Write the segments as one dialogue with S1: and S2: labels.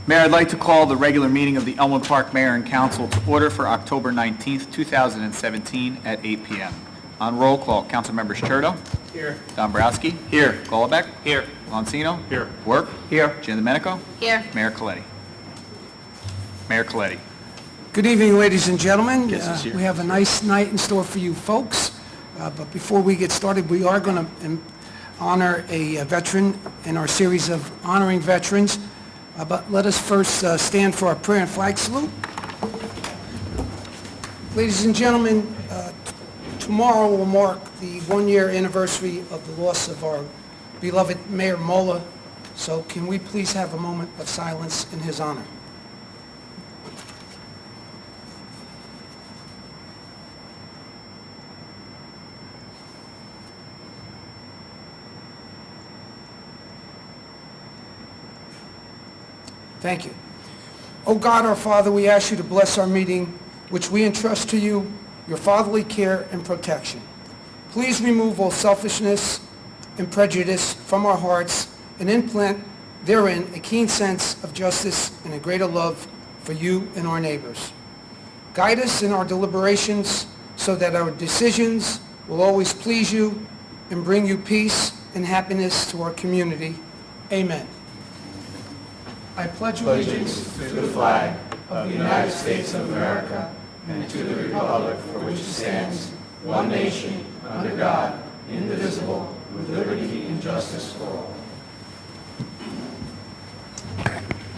S1: Mayor, I'd like to call the regular meeting of the Elmwood Park Mayor and Council to order for October 19th, 2017 at 8 p.m. On roll call, Councilmembers Churdo.
S2: Here.
S1: Dombrowski. Here. Golobeck.
S2: Here.
S1: Lonsino.
S2: Here.
S1: Work.
S2: Here.
S1: Giandomenico.
S3: Here.
S1: Mayor Coletti. Mayor Coletti.
S4: Good evening, ladies and gentlemen.
S1: Guest is here.
S4: We have a nice night in store for you folks. But before we get started, we are going to honor a veteran in our series of honoring veterans. But let us first stand for our prayer and flag salute. Ladies and gentlemen, tomorrow will mark the one-year anniversary of the loss of our beloved Mayor Mola. So can we please have a moment of silence in his honor? Thank you. O God, our Father, we ask you to bless our meeting, which we entrust to you, your fatherly care and protection. Please remove all selfishness and prejudice from our hearts and implant therein a keen sense of justice and a greater love for you and our neighbors. Guide us in our deliberations so that our decisions will always please you and bring you peace and happiness to our community. Amen. I pledge allegiance
S2: To the flag of the United States of America and to the republic for which it stands, one nation, under God, indivisible, with liberty and justice for all.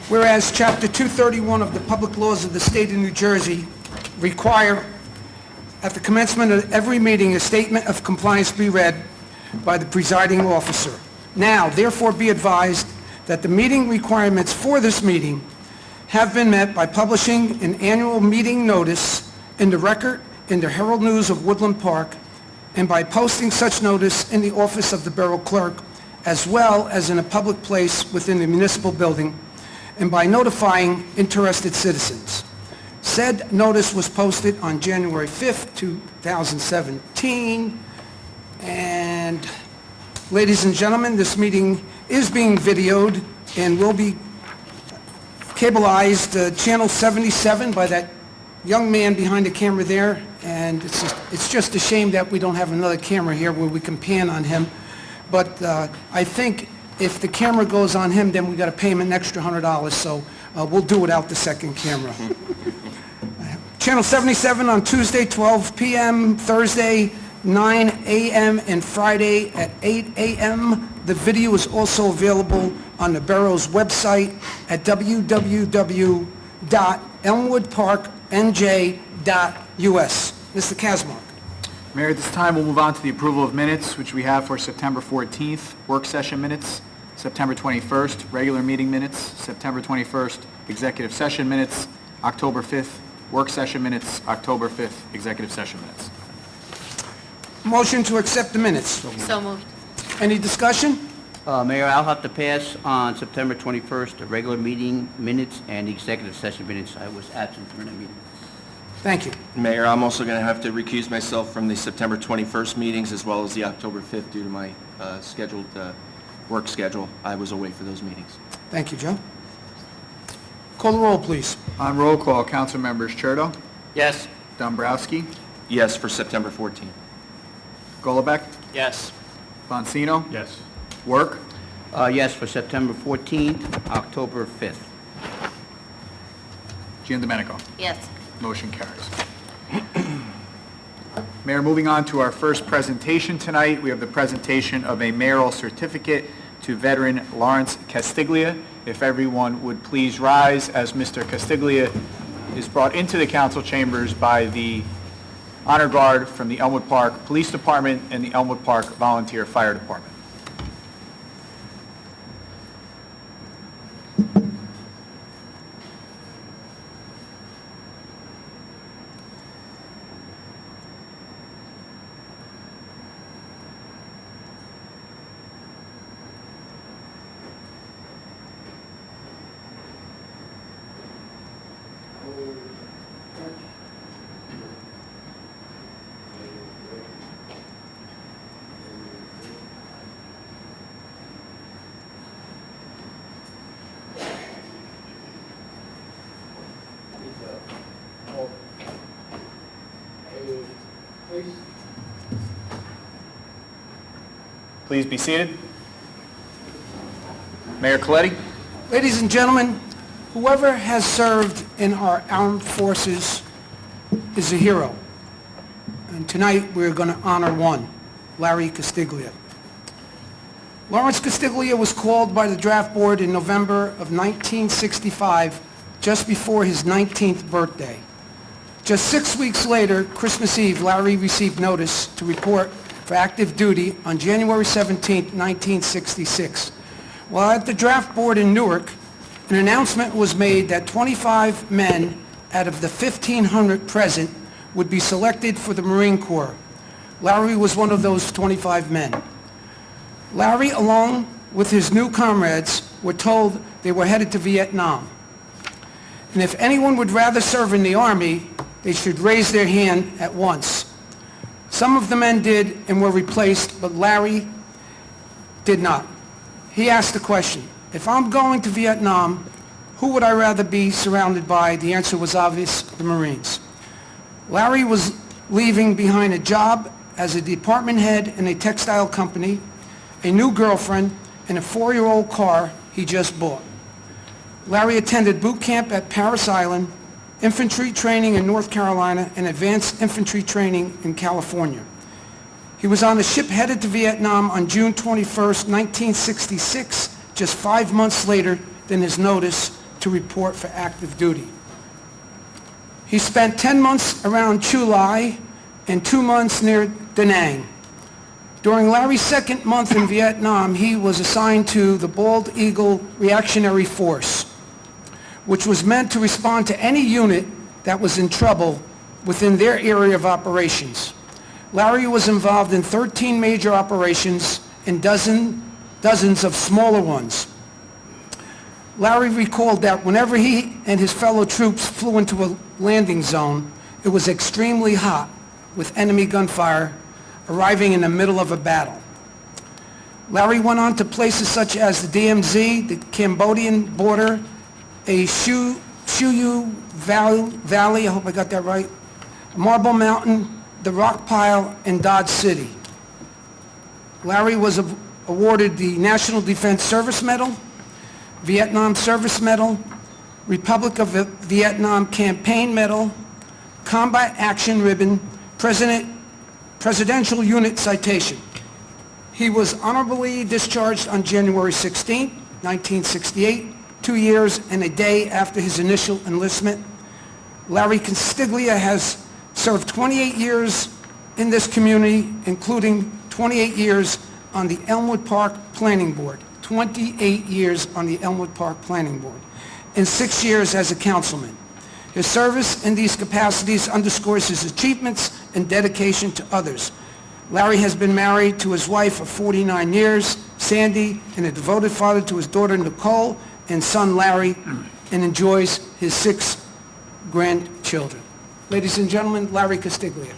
S4: Whereas Chapter 231 of the Public Laws of the State of New Jersey require at the commencement of every meeting a statement of compliance be read by the presiding officer. Now, therefore, be advised that the meeting requirements for this meeting have been met by publishing an annual meeting notice in the Record in the Herald News of Woodland Park and by posting such notice in the office of the Borough Clerk as well as in a public place within the municipal building and by notifying interested citizens. Said notice was posted on January 5th, 2017, and ladies and gentlemen, this meeting is being videoed and will be cableized channel 77 by that young man behind the camera there, and it's just a shame that we don't have another camera here where we can pan on him. But I think if the camera goes on him, then we got to pay him an extra $100, so we'll do without the second camera. Channel 77 on Tuesday, 12 p.m., Thursday, 9 a.m., and Friday at 8 a.m. The video is also available on the borough's website at www.elmwoodparknj.us. Mr. Kazmark.
S1: Mayor, at this time, we'll move on to the approval of minutes, which we have for September 14th, work session minutes, September 21st, regular meeting minutes, September 21st, executive session minutes, October 5th, work session minutes, October 5th, executive session minutes.
S4: Motion to accept the minutes.
S3: So moved.
S4: Any discussion?
S5: Mayor, I'll have to pass on September 21st, the regular meeting minutes and the executive session minutes. I was absent during the meeting.
S4: Thank you.
S6: Mayor, I'm also going to have to recuse myself from the September 21st meetings as well as the October 5th due to my scheduled work schedule. I was away for those meetings.
S4: Thank you, Joe. Call the roll, please.
S1: On roll call, Councilmembers Churdo.
S5: Yes.
S1: Dombrowski.
S6: Yes, for September 14th.
S1: Golobeck.
S5: Yes.
S1: Lonsino.
S2: Yes.
S1: Work.
S5: Yes, for September 14th, October 5th.
S1: Giandomenico.
S3: Yes.
S1: Motion carries. Mayor, moving on to our first presentation tonight, we have the presentation of a mayoral certificate to veteran Lawrence Castiglia. If everyone would please rise as Mr. Castiglia is brought into the council chambers by the Honor Guard from the Elmwood Park Police Department and the Elmwood Park Volunteer Fire Department. Please be seated. Mayor Coletti.
S4: Ladies and gentlemen, whoever has served in our armed forces is a hero. And tonight, we're going to honor one, Larry Castiglia. Lawrence Castiglia was called by the draft board in November of 1965, just before his 19th birthday. Just 6 weeks later, Christmas Eve, Larry received notice to report for active duty on January 17, 1966. While at the draft board in Newark, an announcement was made that 25 men out of the 1,500 present would be selected for the Marine Corps. Larry was one of those 25 men. Larry, along with his new comrades, were told they were headed to Vietnam. And if anyone would rather serve in the Army, they should raise their hand at once. Some of the men did and were replaced, but Larry did not. He asked the question, if I'm going to Vietnam, who would I rather be surrounded by? The answer was obvious, the Marines. Larry was leaving behind a job as a department head in a textile company, a new girlfriend, and a 4-year-old car he just bought. Larry attended boot camp at Parris Island, infantry training in North Carolina, and advanced infantry training in California. He was on a ship headed to Vietnam on June 21, 1966, just 5 months later than his notice to report for active duty. He spent 10 months around Chu Lai and 2 months near Da Nang. During Larry's second month in Vietnam, he was assigned to the Bald Eagle Reactionary Force, which was meant to respond to any unit that was in trouble within their area of operations. Larry was involved in 13 major operations and dozens of smaller ones. Larry recalled that whenever he and his fellow troops flew into a landing zone, it was extremely hot with enemy gunfire arriving in the middle of a battle. Larry went on to places such as the DMZ, the Cambodian border, a Shuyu Valley, I hope I got that right, Marble Mountain, the Rock Pile, and Dodge City. Larry was awarded the National Defense Service Medal, Vietnam Service Medal, Republic of Vietnam Campaign Medal, Combat Action Ribbon, Presidential Unit Citation. He was honorably discharged on January 16, 1968, 2 years and a day after his initial enlistment. Larry Castiglia has served 28 years in this community, including 28 years on the Elmwood Park Planning Board, 28 years on the Elmwood Park Planning Board, and 6 years as a councilman. His service in these capacities underscores his achievements and dedication to others. Larry has been married to his wife of 49 years, Sandy, and a devoted father to his daughter Nicole and son Larry, and enjoys his 6 grandchildren. Ladies and gentlemen, Larry Castiglia.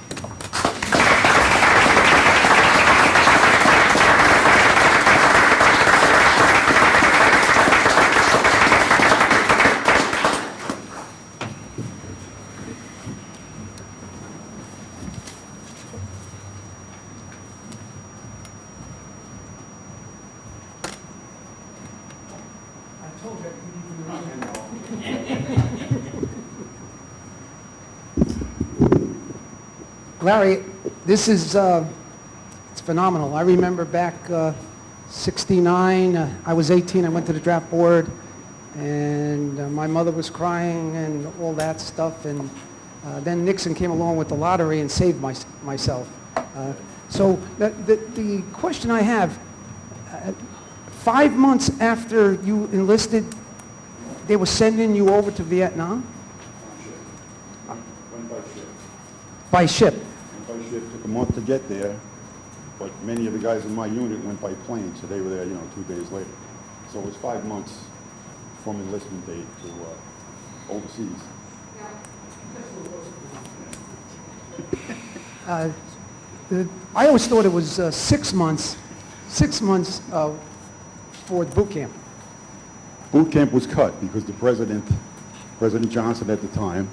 S4: Larry, this is, it's phenomenal. I remember back 69, I was 18, I went to the draft board, and my mother was crying and all that stuff, and then Nixon came along with the lottery and saved myself. So the question I have, 5 months after you enlisted, they were sending you over to Vietnam?
S3: Went by ship.
S4: By ship?
S3: Went by ship, took a month to get there, but many of the guys in my unit went by plane, so they were there, 2 days later. So it was 5 months from enlistment date to overseas.
S4: I always thought it was 6 months for the boot camp.
S3: Boot camp was cut because the President Johnson at the time,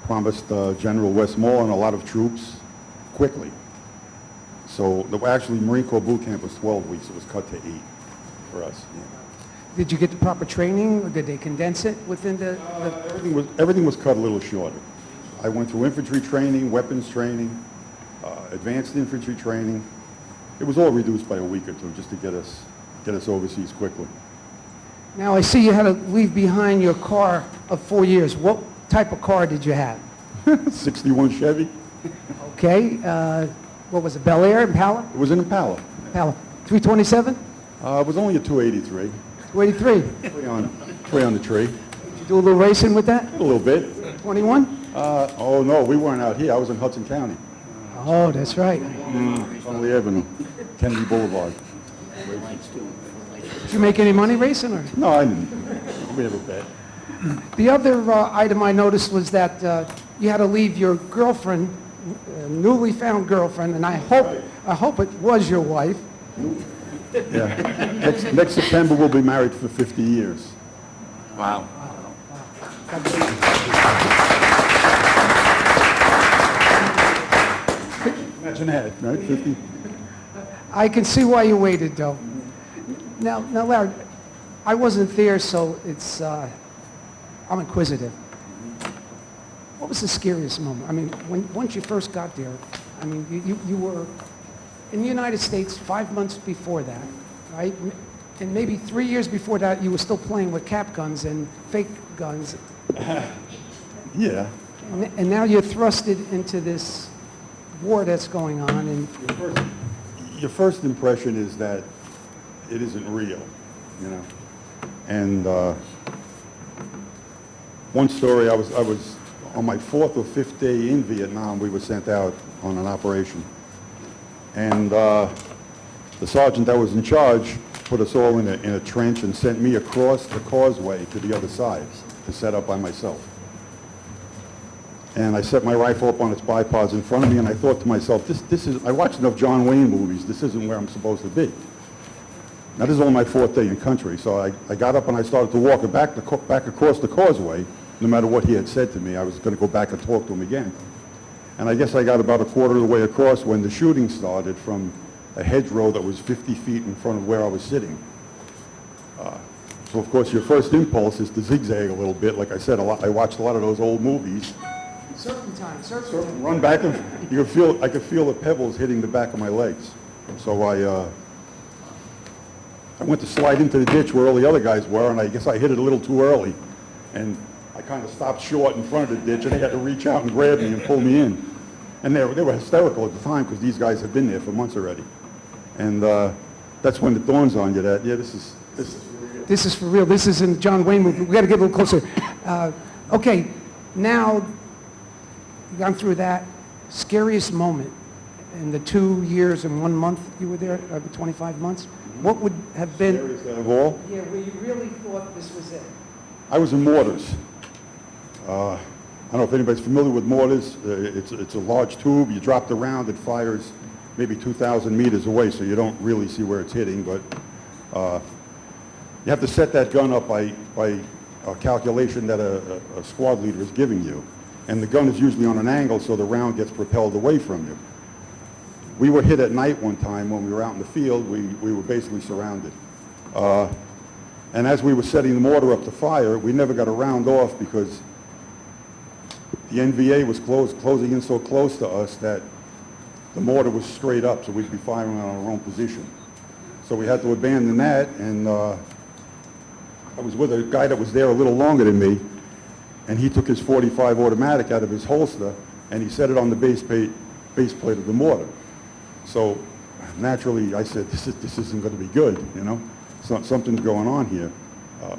S3: promised General Westmoreland a lot of troops quickly. So actually, Marine Corps boot camp was 12 weeks. It was cut to 8 for us. Yeah.
S4: Did you get the proper training, or did they condense it within the...
S3: Everything was cut a little shorter. I went through infantry training, weapons training, advanced infantry training. It was all reduced by a week or two just to get us overseas quickly.
S4: Now, I see you had to leave behind your car of 4 years. What type of car did you have?
S3: 61 Chevy.
S4: Okay, what was it, Bel Air, Impala?
S3: It was an Impala.
S4: Impala. 327?
S3: It was only a 283.
S4: 283?
S3: Tree on the tree.
S4: Did you do a little racing with that?
S3: A little bit.
S4: 21?
S3: Oh no, we weren't out here. I was in Hudson County,
S4: Oh, that's right.
S3: Connolly Avenue, Kennedy Boulevard.
S4: Did you make any money racing, or?
S3: No, I didn't. We never bet.
S4: The other item I noticed was that you had to leave your girlfriend, newly found girlfriend, and I hope it was your wife.
S3: Yeah. Next September we'll be married for 50 years.
S6: Wow.
S3: Imagine that, right? 50.
S4: I can see why you waited, though. Now, Larry, I wasn't there, so it's, I'm inquisitive. What was the scariest moment? I mean, once you first got there, I mean, you were in the United States 5 months before that, right? And maybe 3 years before that, you were still playing with cap guns and fake guns.
S3: Yeah.
S4: And now you're thrusted into this war that's going on, and
S3: Your first impression is that it isn't real, you know. And one story, I was on my 4th or 5th day in Vietnam. We were sent out on an operation, and the sergeant that was in charge put us all in a trench and sent me across the causeway to the other side to set up by myself. And I set my rifle up on its bipods in front of me, and I thought to myself, this is, I watched enough John Wayne movies, this isn't where I'm supposed to be. Now, this is only my 4th day in country, so I got up and I started to walk back across the causeway. No matter what he had said to me, I was going to go back and talk to him again. And I guess I got about a quarter of the way across when the shooting started from a hedgerow that was 50 feet in front of where I was sitting. So, of course, your first impulse is to zigzag a little bit. Like I said, I watched a lot of those old movies.
S4: serpentine.
S3: Run back, and I could feel the pebbles hitting the back of my legs. So I went to slide into the ditch where all the other guys were, and I guess I hit it a little too early. And I kind of stopped short in front of the ditch, and they had to reach out and grab me and pull me in. And they were hysterical at the time because these guys had been there for months already. And that's when it dawns on you that, yeah, this is
S4: This is for real. This is in the John Wayne movie. We got to get a little closer. Okay, now you've gone through that scariest moment in the 2 years and 1 month you were there, 25 months. What would have been?
S3: scariest of all.
S4: Yeah, where you really thought this was it.
S3: I was in mortars. I don't know if anybody's familiar with mortars. It's a large tube. You drop the round, it fires maybe 2,000 meters away, so you don't really see where it's hitting. But you have to set that gun up by a calculation that a squad leader is giving you. And the gun is usually on an angle, so the round gets propelled away from you. We were hit at night one time when we were out in the field. We were basically surrounded. And as we were setting the mortar up to fire, we never got a round off because the NVA was closing in so close to us that the mortar was straight up, so we'd be firing on our own position. So we had to abandon that, and I was with a guy that was there a little longer than me, and he took his .45 automatic out of his holster, and he set it on the base plate of the mortar. So naturally, I said, this isn't going to be good, you know? Something's going on here,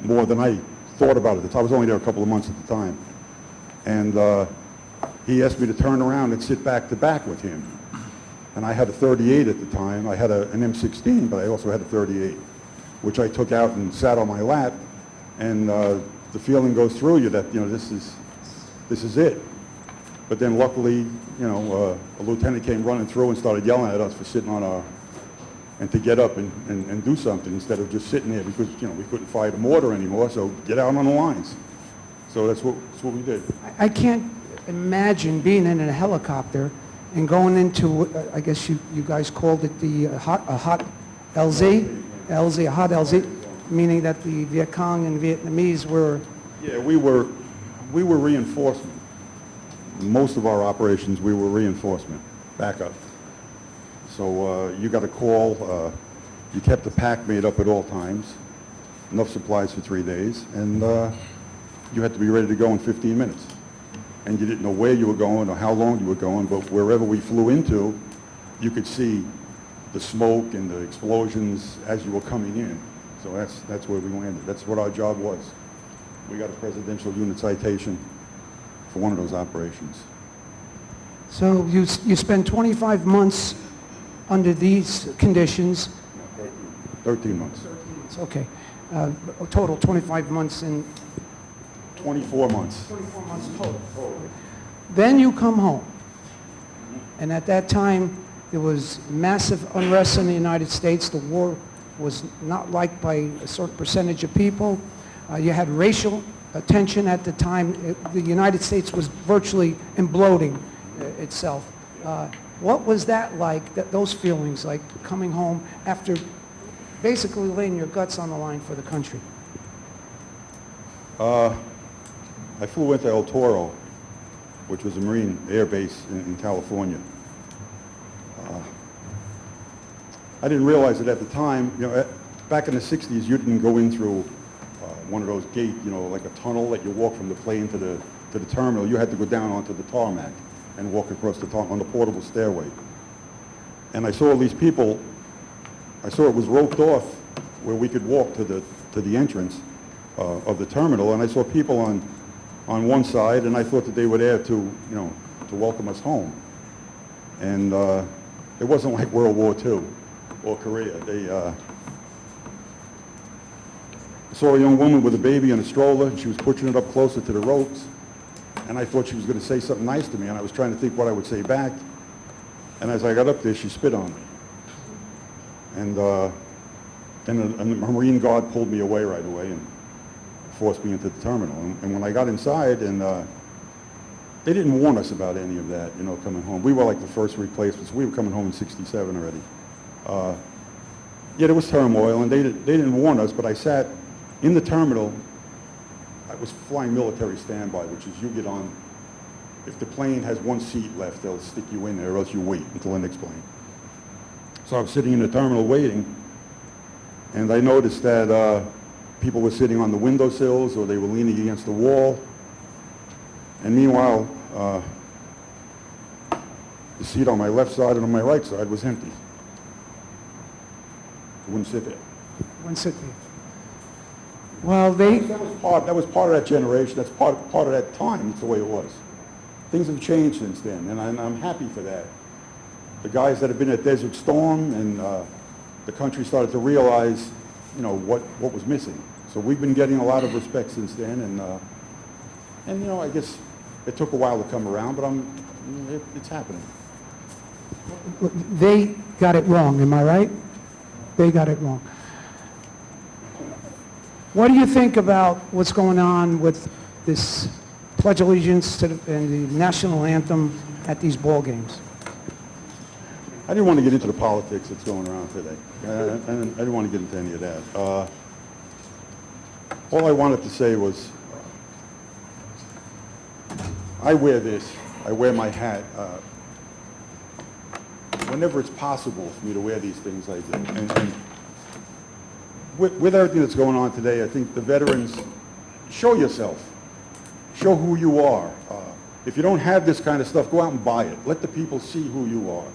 S3: more than I thought about it. I was only there a couple of months at the time. And he asked me to turn around and sit back to back with him. And I had a .38 at the time. I had an M16, but I also had a .38, which I took out and sat on my lap. And the feeling goes through you that, you know, this is it. But then luckily, you know, a lieutenant came running through and started yelling at us for sitting on our, and to get up and do something instead of just sitting there because, you know, we couldn't fire the mortar anymore, so get out on the lines. So that's what we did.
S4: I can't imagine being in a helicopter and going into, I guess you guys called it a hot LZ? LZ, a hot LZ, meaning that the Viet Cong and Vietnamese were,
S3: Yeah, we were reinforcement. Most of our operations, we were reinforcement, backup. So you got a call, you kept the pack made up at all times, enough supplies for 3 days, and you had to be ready to go in 15 minutes. And you didn't know where you were going or how long you were going, but wherever we flew into, you could see the smoke and the explosions as you were coming in. So that's where we landed. That's what our job was. We got a presidential unit citation for one of those operations.
S4: so you spent 25 months under these conditions.
S3: 13 months.
S4: Okay. A total 25 months in
S3: 24 months.
S4: 24 months total. Then you come home. And at that time, there was massive unrest in the United States. The war was not liked by a certain percentage of people. You had racial tension at the time. The United States was virtually imploding itself. What was that like, those feelings, like coming home after basically laying your guts on the line for the country?
S3: I flew into El Toro, which was a Marine air base in California. I didn't realize it at the time. You know, back in the 60s, you didn't go in through one of those gates, you know, like a tunnel that you walk from the plane to the terminal. You had to go down onto the tarmac and walk across the on the portable stairway. And I saw all these people. I saw it was roped off where we could walk to the entrance of the terminal, and I saw people on one side, and I thought that they were there to, you know, to welcome us home. And it wasn't like World War II or Korea. I saw a young woman with a baby in a stroller, and she was pushing it up closer to the ropes, and I thought she was going to say something nice to me, and I was trying to think what I would say back. And as I got up there, she spit on me. And a Marine guard pulled me away right away and forced me into the terminal. And when I got inside, and they didn't warn us about any of that, you know, coming home. We were like the first replacements. We were coming home in '67 already. Yeah, there was turmoil, and they didn't warn us, but I sat in the terminal. I was flying military standby, which is you get on. If the plane has one seat left, they'll stick you in there, or else you wait until the next plane. So I was sitting in the terminal waiting, and I noticed that people were sitting on the windowsills or they were leaning against the wall. And meanwhile, the seat on my left side and on my right side was empty. I wouldn't sit there.
S4: One city. Well, they,
S3: That was part of that generation. That's part of that time. That's the way it was. Things have changed since then, and I'm happy for that. The guys that have been at Desert Storm, and the country started to realize, you know, what was missing. So we've been getting a lot of respect since then, and you know, I guess it took a while to come around, but it's happening.
S4: they got it wrong, am I right? They got it wrong. What do you think about what's going on with this Pledge Allegiance to and the national anthem at these ball games?
S3: I didn't want to get into the politics that's going around today. I didn't want to get into any of that. All I wanted to say was, I wear this. I wear my hat. Whenever it's possible for me to wear these things, I do. And with everything that's going on today, I think the veterans, show yourself. Show who you are. If you don't have this kind of stuff, go out and buy it. Let the people see who you are.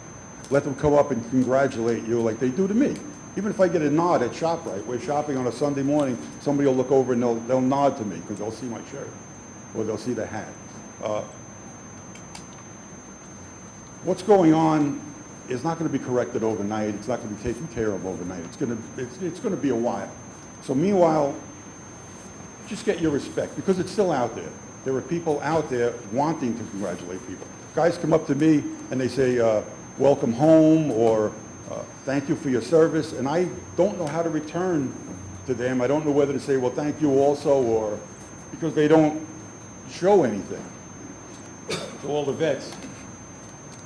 S3: Let them come up and congratulate you like they do to me. Even if I get a nod at ShopRite, we're shopping on a Sunday morning, somebody will look over and they'll nod to me because they'll see my shirt or they'll see the hat. What's going on is not going to be corrected overnight. It's not going to be taken care of overnight. It's going to be a while. So meanwhile, just get your respect because it's still out there. There are people out there wanting to congratulate people. Guys come up to me and they say, welcome home, or thank you for your service, and I don't know how to return to them. I don't know whether to say, well, thank you also, or because they don't show anything. To all the vets,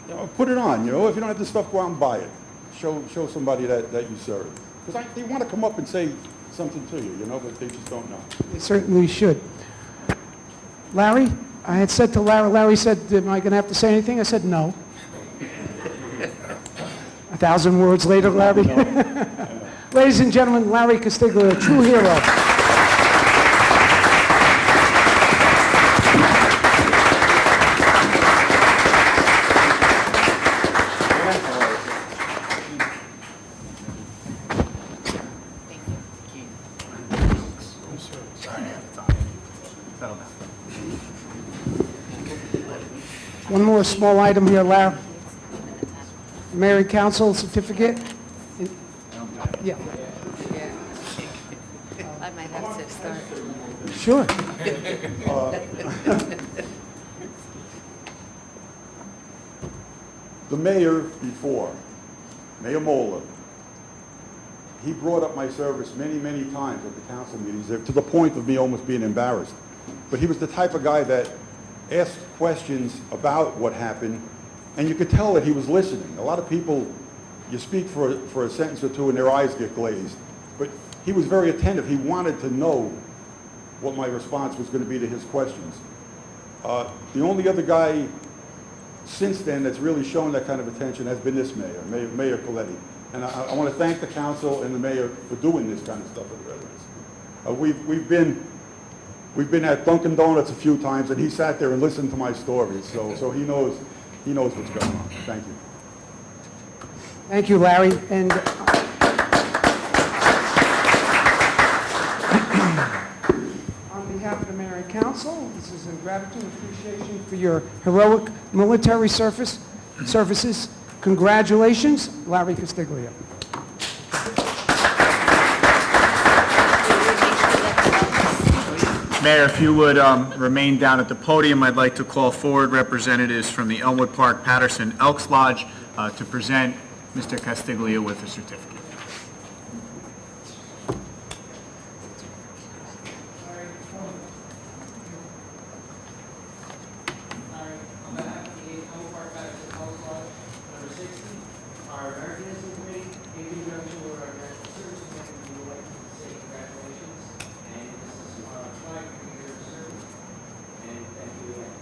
S3: You know, put it on, you know, if you don't have the stuff, go out and buy it. Show somebody that you serve. Because they want to come up and say something to you, you know, but they just don't know.
S4: They certainly should. Larry, I had said to Larry said, am I going to have to say anything? I said, no. 1,000 words later, Larry. Ladies and gentlemen, Larry Castiglia, a true hero.
S1: Settle down.
S4: One more small item here, Larry. Mayor and council certificate. Yeah,
S7: I might have to start.
S4: sure.
S3: The mayor before, Mayor Moeller, he brought up my service many, many times at the council meetings, to the point of me almost being embarrassed. But he was the type of guy that asked questions about what happened, and you could tell that he was listening. A lot of people, you speak for a sentence or two and their eyes get glazed. But he was very attentive. He wanted to know what my response was going to be to his questions. The only other guy since then that's really shown that kind of attention has been this mayor, Mayor Coletti. And I want to thank the council and the mayor for doing this kind of stuff for the veterans. We've been at Dunkin' Donuts a few times, and he sat there and listened to my stories, so he knows what's going on. Thank you.
S4: Thank you, Larry. And on behalf of the mayor and council, this is in gratitude and appreciation for your heroic military services. Congratulations, Larry Castiglia.
S1: Mayor, if you would remain down at the podium, I'd like to call forward representatives from the Elmwood Park Patterson Elks Lodge to present Mr. Castiglia with a certificate.
S8: On behalf of the Elmwood Park Patterson Elks Lodge, number 60, our Americanism Committee, in conjunction with our National Service Committee, we would like to say congratulations, and this is flag for your service, and thank you again.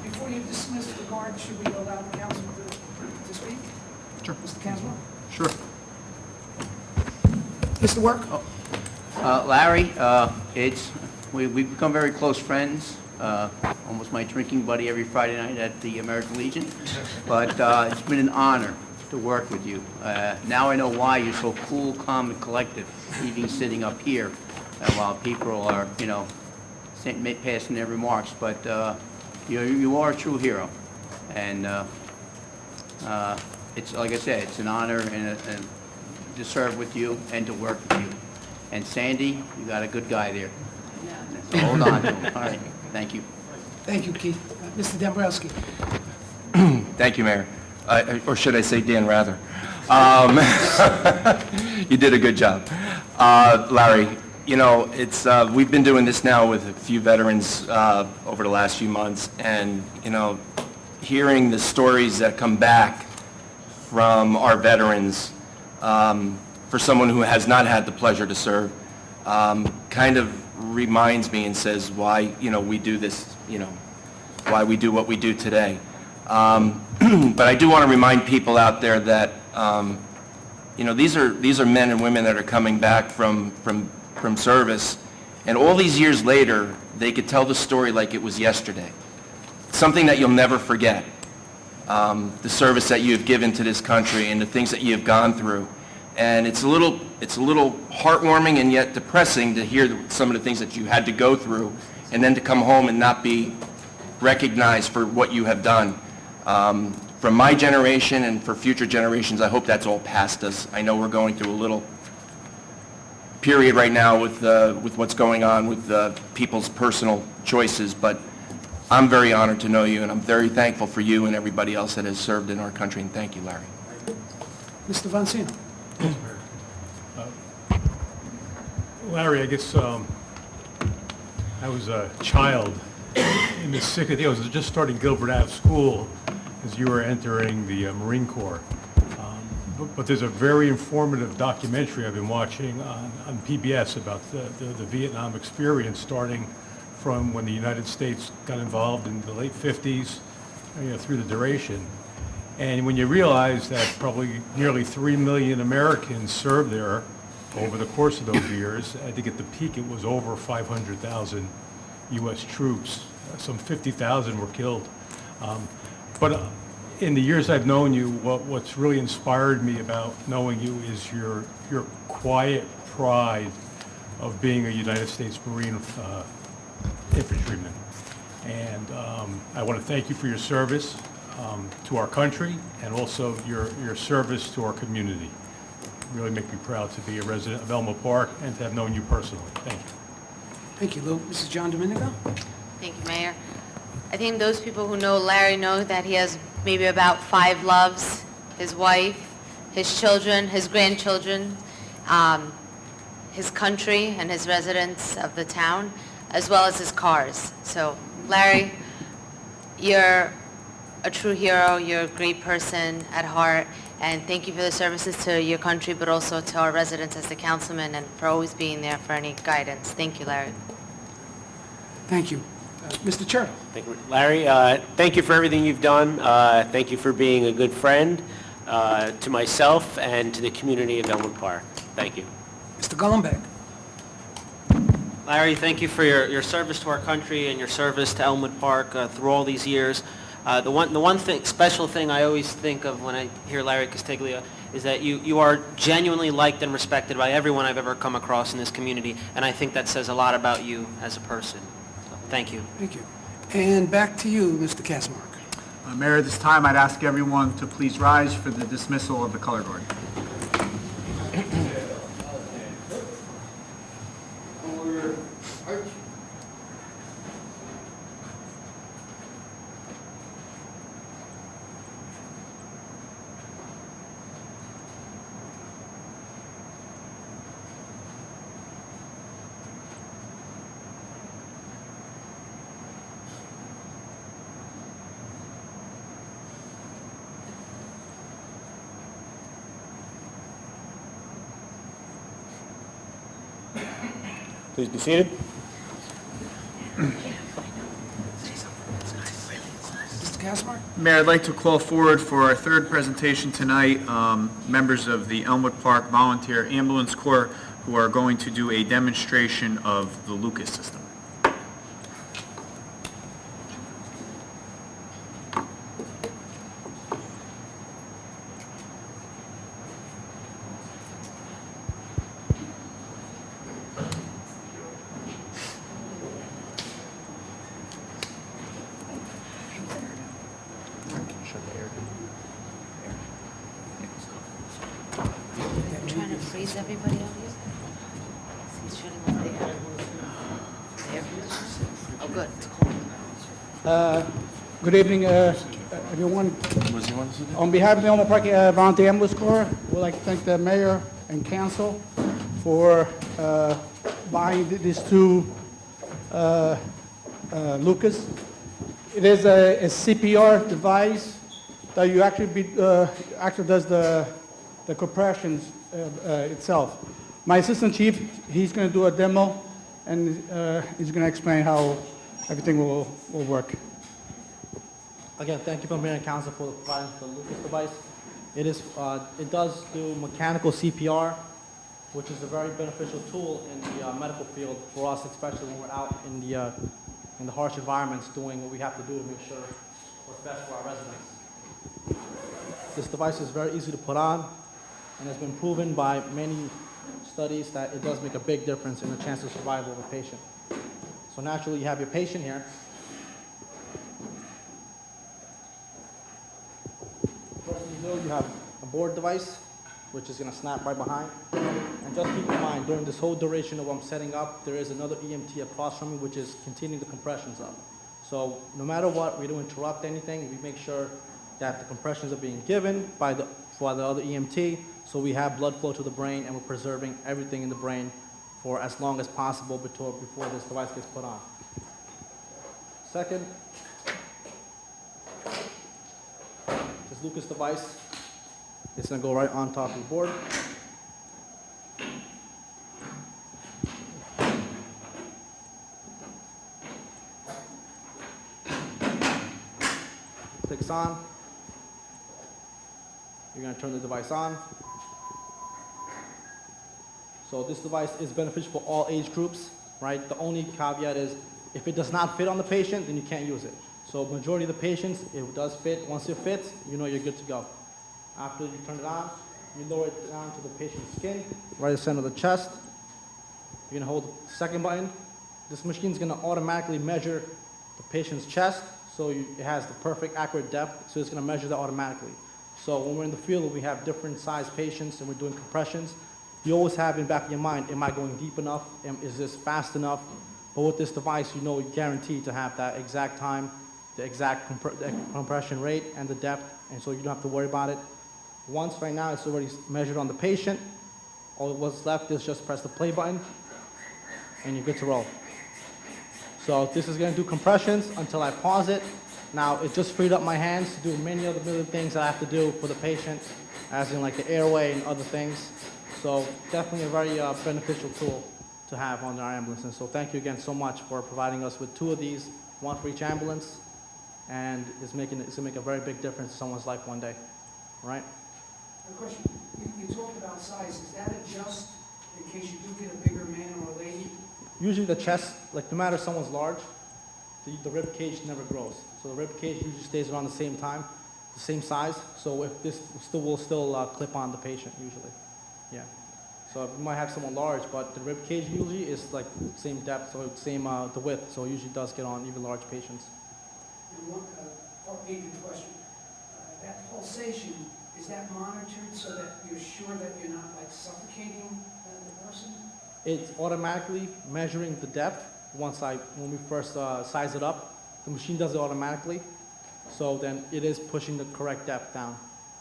S4: Before you dismiss the guard, should we allow the council to speak?
S1: Sure.
S4: Mr. Caswell?
S1: Sure.
S4: Mr. Work?
S5: Larry, we've become very close friends, almost my drinking buddy every Friday night at the American Legion, but it's been an honor to work with you. Now I know why you're so cool, calm, and collected, even sitting up here, while people are, passing their remarks, but you are a true hero, and it's, like I said, it's an honor and to serve with you and to work with you. And Sandy, you got a good guy there. So hold on to him. All right, thank you.
S4: Thank you, Keith. Mr. Dombrowski?
S6: Thank you, Mayor. Or should I say Dan Rather. You did a good job. Larry, we've been doing this now with a few veterans over the last few months, and, hearing the stories that come back from our veterans, for someone who has not had the pleasure to serve, kind of reminds me and says why, we do this, why we do what we do today. But I do want to remind people out there that, these are men and women that are coming back from service, and all these years later, they could tell the story like it was yesterday. Something that you'll never forget. The service that you have given to this country and the things that you have gone through. And it's a little heartwarming and yet depressing to hear some of the things that you had to go through, and then to come home and not be recognized for what you have done. from my generation and for future generations, I hope that's all past us. I know we're going through a little period right now with what's going on with people's personal choices, but I'm very honored to know you, and I'm very thankful for you and everybody else that has served in our country, and thank you, Larry.
S4: Mr. Vansino.
S9: Larry, I guess I was a child in the 60s. I was just starting Gilbert Ave School as you were entering the Marine Corps. But there's a very informative documentary I've been watching on PBS about the Vietnam experience, starting from when the United States got involved in the late 50s, through the duration. And when you realize that probably nearly 3 million Americans served there over the course of those years, I think at the peak it was over 500,000 U.S. troops. Some 50,000 were killed. But in the years I've known you, what's really inspired me about knowing you is your quiet pride of being a United States Marine infantryman. And I want to thank you for your service to our country and also your service to our community. Really make me proud to be a resident of Elmwood Park and to have known you personally. Thank you.
S4: Thank you, Lou. Mrs. John Domenico?
S7: Thank you, Mayor. I think those people who know Larry know that he has maybe about 5 loves: his wife, his children, his grandchildren, his country, and his residents of the town, as well as his cars. So, Larry, you're a true hero. You're a great person at heart. And thank you for the services to your country, but also to our residents as the councilman, and for always being there for any guidance. Thank you, Larry.
S4: Thank you. Mr. Churchill?
S10: Thank you, Larry. Thank you for everything you've done. Thank you for being a good friend to myself and to the community of Elmwood Park. Thank you.
S4: Mr. Golombek?
S8: Larry, thank you for your service to our country and your service to Elmwood Park through all these years. The one special thing I always think of when I hear Larry Castiglia is that you are genuinely liked and respected by everyone I've ever come across in this community, and I think that says a lot about you as a person. So, thank you.
S4: Thank you. And back to you, Mr. Kasmark.
S1: Mayor, at this time, I'd ask everyone to please rise for the dismissal of the color guard.
S10: Please be seated.
S4: Mr. Kasmark?
S1: Mayor, I'd like to call forward for our third presentation tonight, members of the Elmwood Park Volunteer Ambulance Corps, who are going to do a demonstration of the Lucas system.
S7: Trying to freeze everybody out here? He's shutting off the air. The air conditioners? Oh, good. It's cold.
S11: Good evening, everyone. On behalf of the Elmwood Park Volunteer Ambulance Corps, we'd like to thank the mayor and council for buying these 2 Lucas. It is a CPR device that you actually does the compressions itself. My assistant chief, he's going to do a demo, and he's going to explain how everything will work.
S12: Again, thank you for Mayor and Council for providing the Lucas device. It does do mechanical CPR, which is a very beneficial tool in the medical field for us, especially when we're out in the harsh environments doing what we have to do to make sure what's best for our residents. This device is very easy to put on, and has been proven by many studies that it does make a big difference in the chance of survival of a patient. So naturally, you have your patient here. middle, you have a board device, which is going to snap right behind. And just keep in mind, during this whole duration of what I'm setting up, there is another EMT across from me, which is continuing the compressions up. So no matter what, we don't interrupt anything. We make sure that the compressions are being given by the other EMT, so we have blood flow to the brain, and we're preserving everything in the brain for as long as possible before this device gets put on. Second, this Lucas device, it's going to go right on top of the board. Clicks on. You're going to turn the device on. So this device is beneficial for all age groups, right? The only caveat is if it does not fit on the patient, then you can't use it. So majority of the patients, it does fit. Once it fits, you know you're good to go. After you turn it on, you lower it down to the patient's skin, right in the center of the chest. You're going to hold the second button. This machine is going to automatically measure the patient's chest, so it has the perfect accurate depth, so it's going to measure that automatically. So when we're in the field, we have different size patients and we're doing compressions, you always have in the back of your mind, am I going deep enough? Is this fast enough? But with this device, you know you're guaranteed to have that exact time, the exact compression rate, and the depth, and so you don't have to worry about it. Once right now it's already measured on the patient, all what's left is just press the play button, and you're good to roll. So this is going to do compressions until I pause it. Now it just freed up my hands to do many other things that I have to do for the patient, as in like the airway and other things. So definitely a very beneficial tool to have on our ambulances. So thank you again so much for providing us with 2 of these, 1 for each ambulance, and it's going to make a very big difference in someone's life one day. All right?
S4: A question, you talked about size, is that adjust in case you do get a bigger man or a lady?
S12: Usually the chest, like no matter if someone's large, the rib cage never grows. So the rib cage usually stays around the same time, the same size. So if this will still clip on the patient usually. Yeah. So you might have someone large, but the rib cage usually is like the same depth, so it's same the width. So it usually does get on even large patients.
S4: And one, part B of the question, that pulsation, is that monitored so that you're sure that you're not like suffocating the person?
S12: It's automatically measuring the depth when we first size it up. The machine does it automatically. So then it is pushing the correct depth down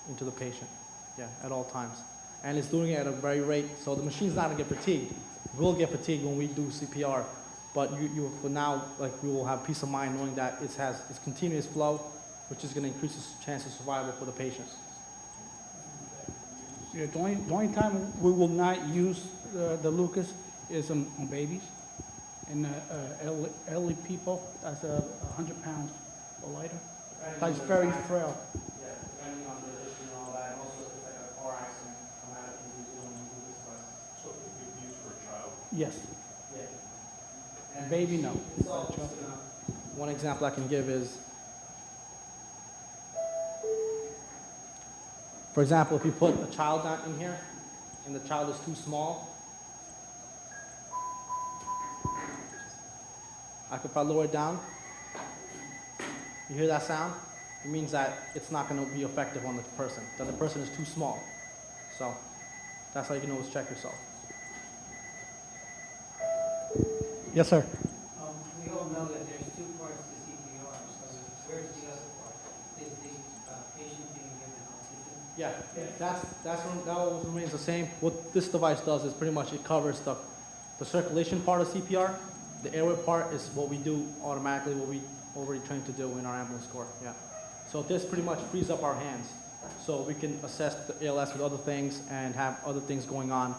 S12: into the patient, yeah, at all times. And it's doing it at a very rate, so the machine's not gonna get fatigued. We'll get fatigued when we do CPR, but for now, like we will have peace of mind knowing that it's continuous flow, which is gonna increase the chance of survival for the patient.
S11: Yeah, the only time we will not use the Lucas is on babies and elderly people that's 100 pounds or lighter. That's very frail.
S12: Yeah, depending on the history and all that, and also if it's like a car accident, automatically we do on the Lucas device.
S9: So it could be used for a child?
S11: Yes.
S12: Yeah.
S11: And baby, no.
S12: It's all just, one example I can give is, for example, if you put a child down in here and the child is too small, I could probably lower it down. You hear that sound? It means that it's not going to be effective on the person, that the person is too small. So that's how you can always check yourself.
S11: Yes, sir.
S8: We all know that there's 2 parts to CPR, so where's the other part? Is the patient being given oxygen?
S12: Yeah, that always remains the same. What this device does is pretty much it covers the circulation part of CPR. The airway part is what we do automatically, what we already trained to do in our ambulance corps. Yeah. So this pretty much frees up our hands, so we can assess the ALS with other things and have other things going on.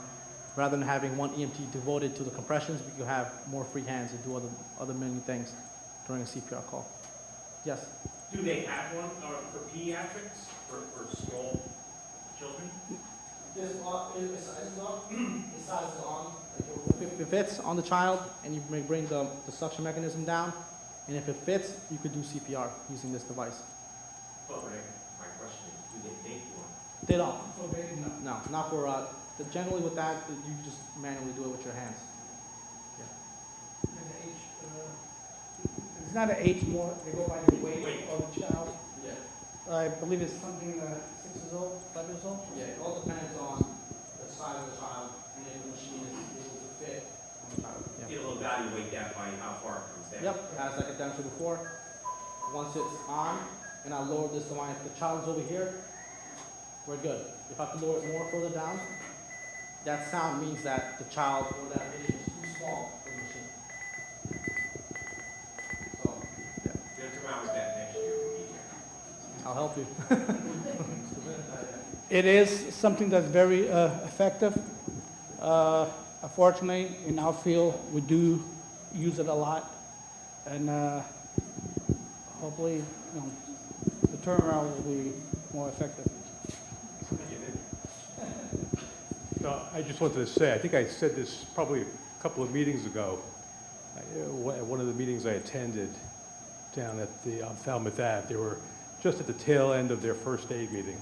S12: Rather than having one EMT devoted to the compressions, we could have more free hands and do other many things during a CPR call. Yes.
S13: Do they have one for pediatrics, for small children?
S12: This it sizes on. If it fits on the child, and you may bring the suction mechanism down, and if it fits, you could do CPR using this device.
S13: But my question is, do they make one?
S12: They don't. No, not for, generally with that, you just manually do it with your hands.
S11: It's not an age more, they go by the weight of the child.
S12: Yeah.
S11: I believe it's something 6 years old, 5 years old?
S12: Yeah, it all depends on the size of the child and if the machine is able to fit on the child.
S13: It'll evaluate that by how far it comes down.
S12: Yep, as like I demonstrated before. Once it's on, and I lower this line, if the child's over here, we're good. If I have to lower it more further down, that sound means that the child or that vision is too small for the machine. So,
S13: You'll come out with that next year.
S12: I'll help you.
S11: It is something that's very effective. Unfortunately, in our field, we do use it a lot, and hopefully, the turnaround will be more effective.
S9: No, I just wanted to say, I think I said this probably a couple of meetings ago, at one of the meetings I attended down at the Falmouth Ave. They were just at the tail end of their first aid meeting.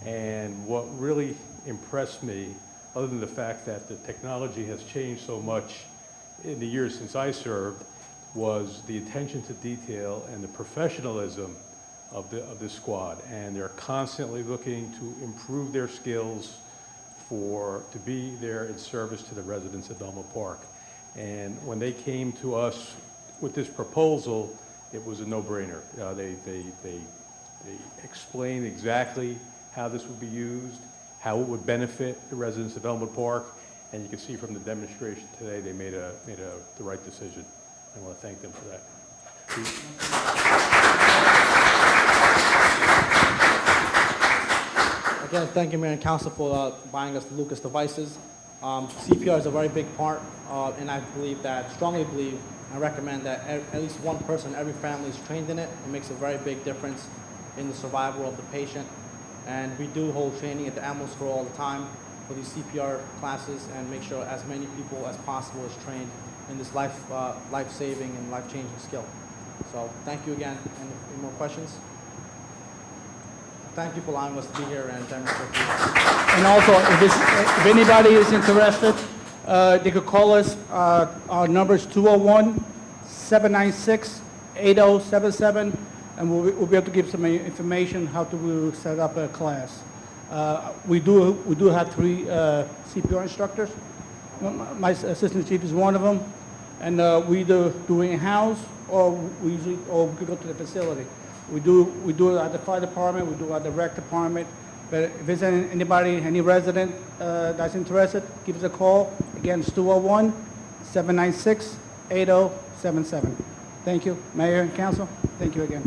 S9: And what really impressed me, other than the fact that the technology has changed so much in the years since I served, was the attention to detail and the professionalism of this squad. And they're constantly looking to improve their skills to be there in service to the residents of Belmont Park. And when they came to us with this proposal, it was a no-brainer. They explained exactly how this would be used, how it would benefit the residents of Belmont Park, and you can see from the demonstration today, they made the right decision. I want to thank them for that.
S12: Again, thank you, Mayor and Council, for buying us the Lucas devices. CPR is a very big part, and I strongly believe, and recommend that at least one person in every family is trained in it. It makes a very big difference in the survival of the patient. And we do hold training at the ambulance corps all the time for these CPR classes, and make sure as many people as possible is trained in this life-saving and life-changing skill. So thank you again. Any more questions? Thank you for allowing us to be here and demonstrate.
S11: And also, if anybody is interested, they could call us. Our number is 201-796-8077, and we'll be able to give some information how to set up a class. We do have 3 CPR instructors. My assistant chief is one of them, and we either do in-house or we could go to the facility. We do it at the fire department, we do it at the rec department, but if there's any resident that's interested, give us a call. Again, it's 201-796-8077. Thank you, Mayor and Council. Thank you again.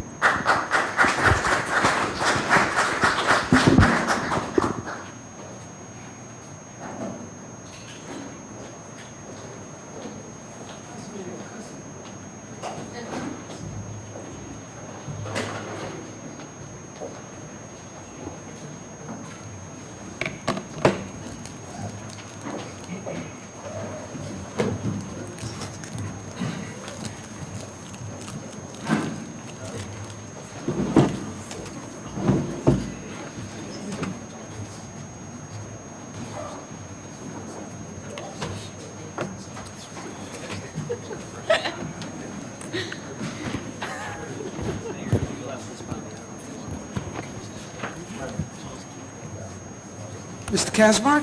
S4: Mr. Casmark?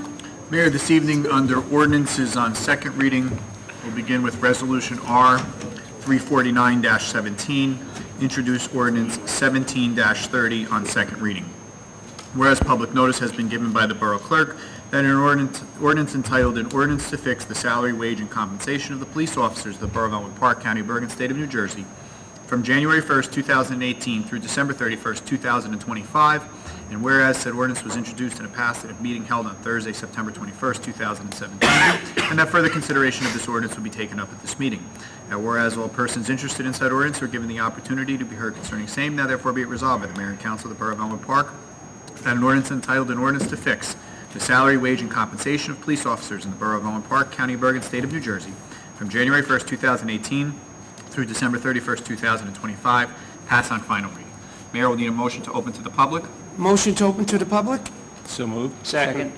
S1: Mayor, this evening, under ordinances on second reading, we'll begin with Resolution R 349-17, introduce ordinance 17-30 on second reading. Whereas public notice has been given by the Borough Clerk that an ordinance entitled, "An Ordinance to Fix the Salary, Wage, and Compensation of the Police Officers of the Borough of Elmwood Park, County of Bergen, State of New Jersey, from January 1st, 2018 through December 31st, 2025, and whereas said ordinance was introduced and passed at a meeting held on Thursday, September 21st, 2017, and that further consideration of this ordinance will be taken up at this meeting. Now, whereas all persons interested in said ordinance are given the opportunity to be heard concerning same, now therefore be it resolved by the Mayor and Council of the Borough of Elmwood Park that an ordinance entitled, "An Ordinance to Fix the Salary, Wage, and Compensation of Police Officers in the Borough of Elmwood Park, County of Bergen, State of New Jersey, from January 1st, 2018 through December 31st, 2025, pass on final reading." Mayor will need a motion to open to the public.
S4: Motion to open to the public?
S6: So moved.
S5: Second.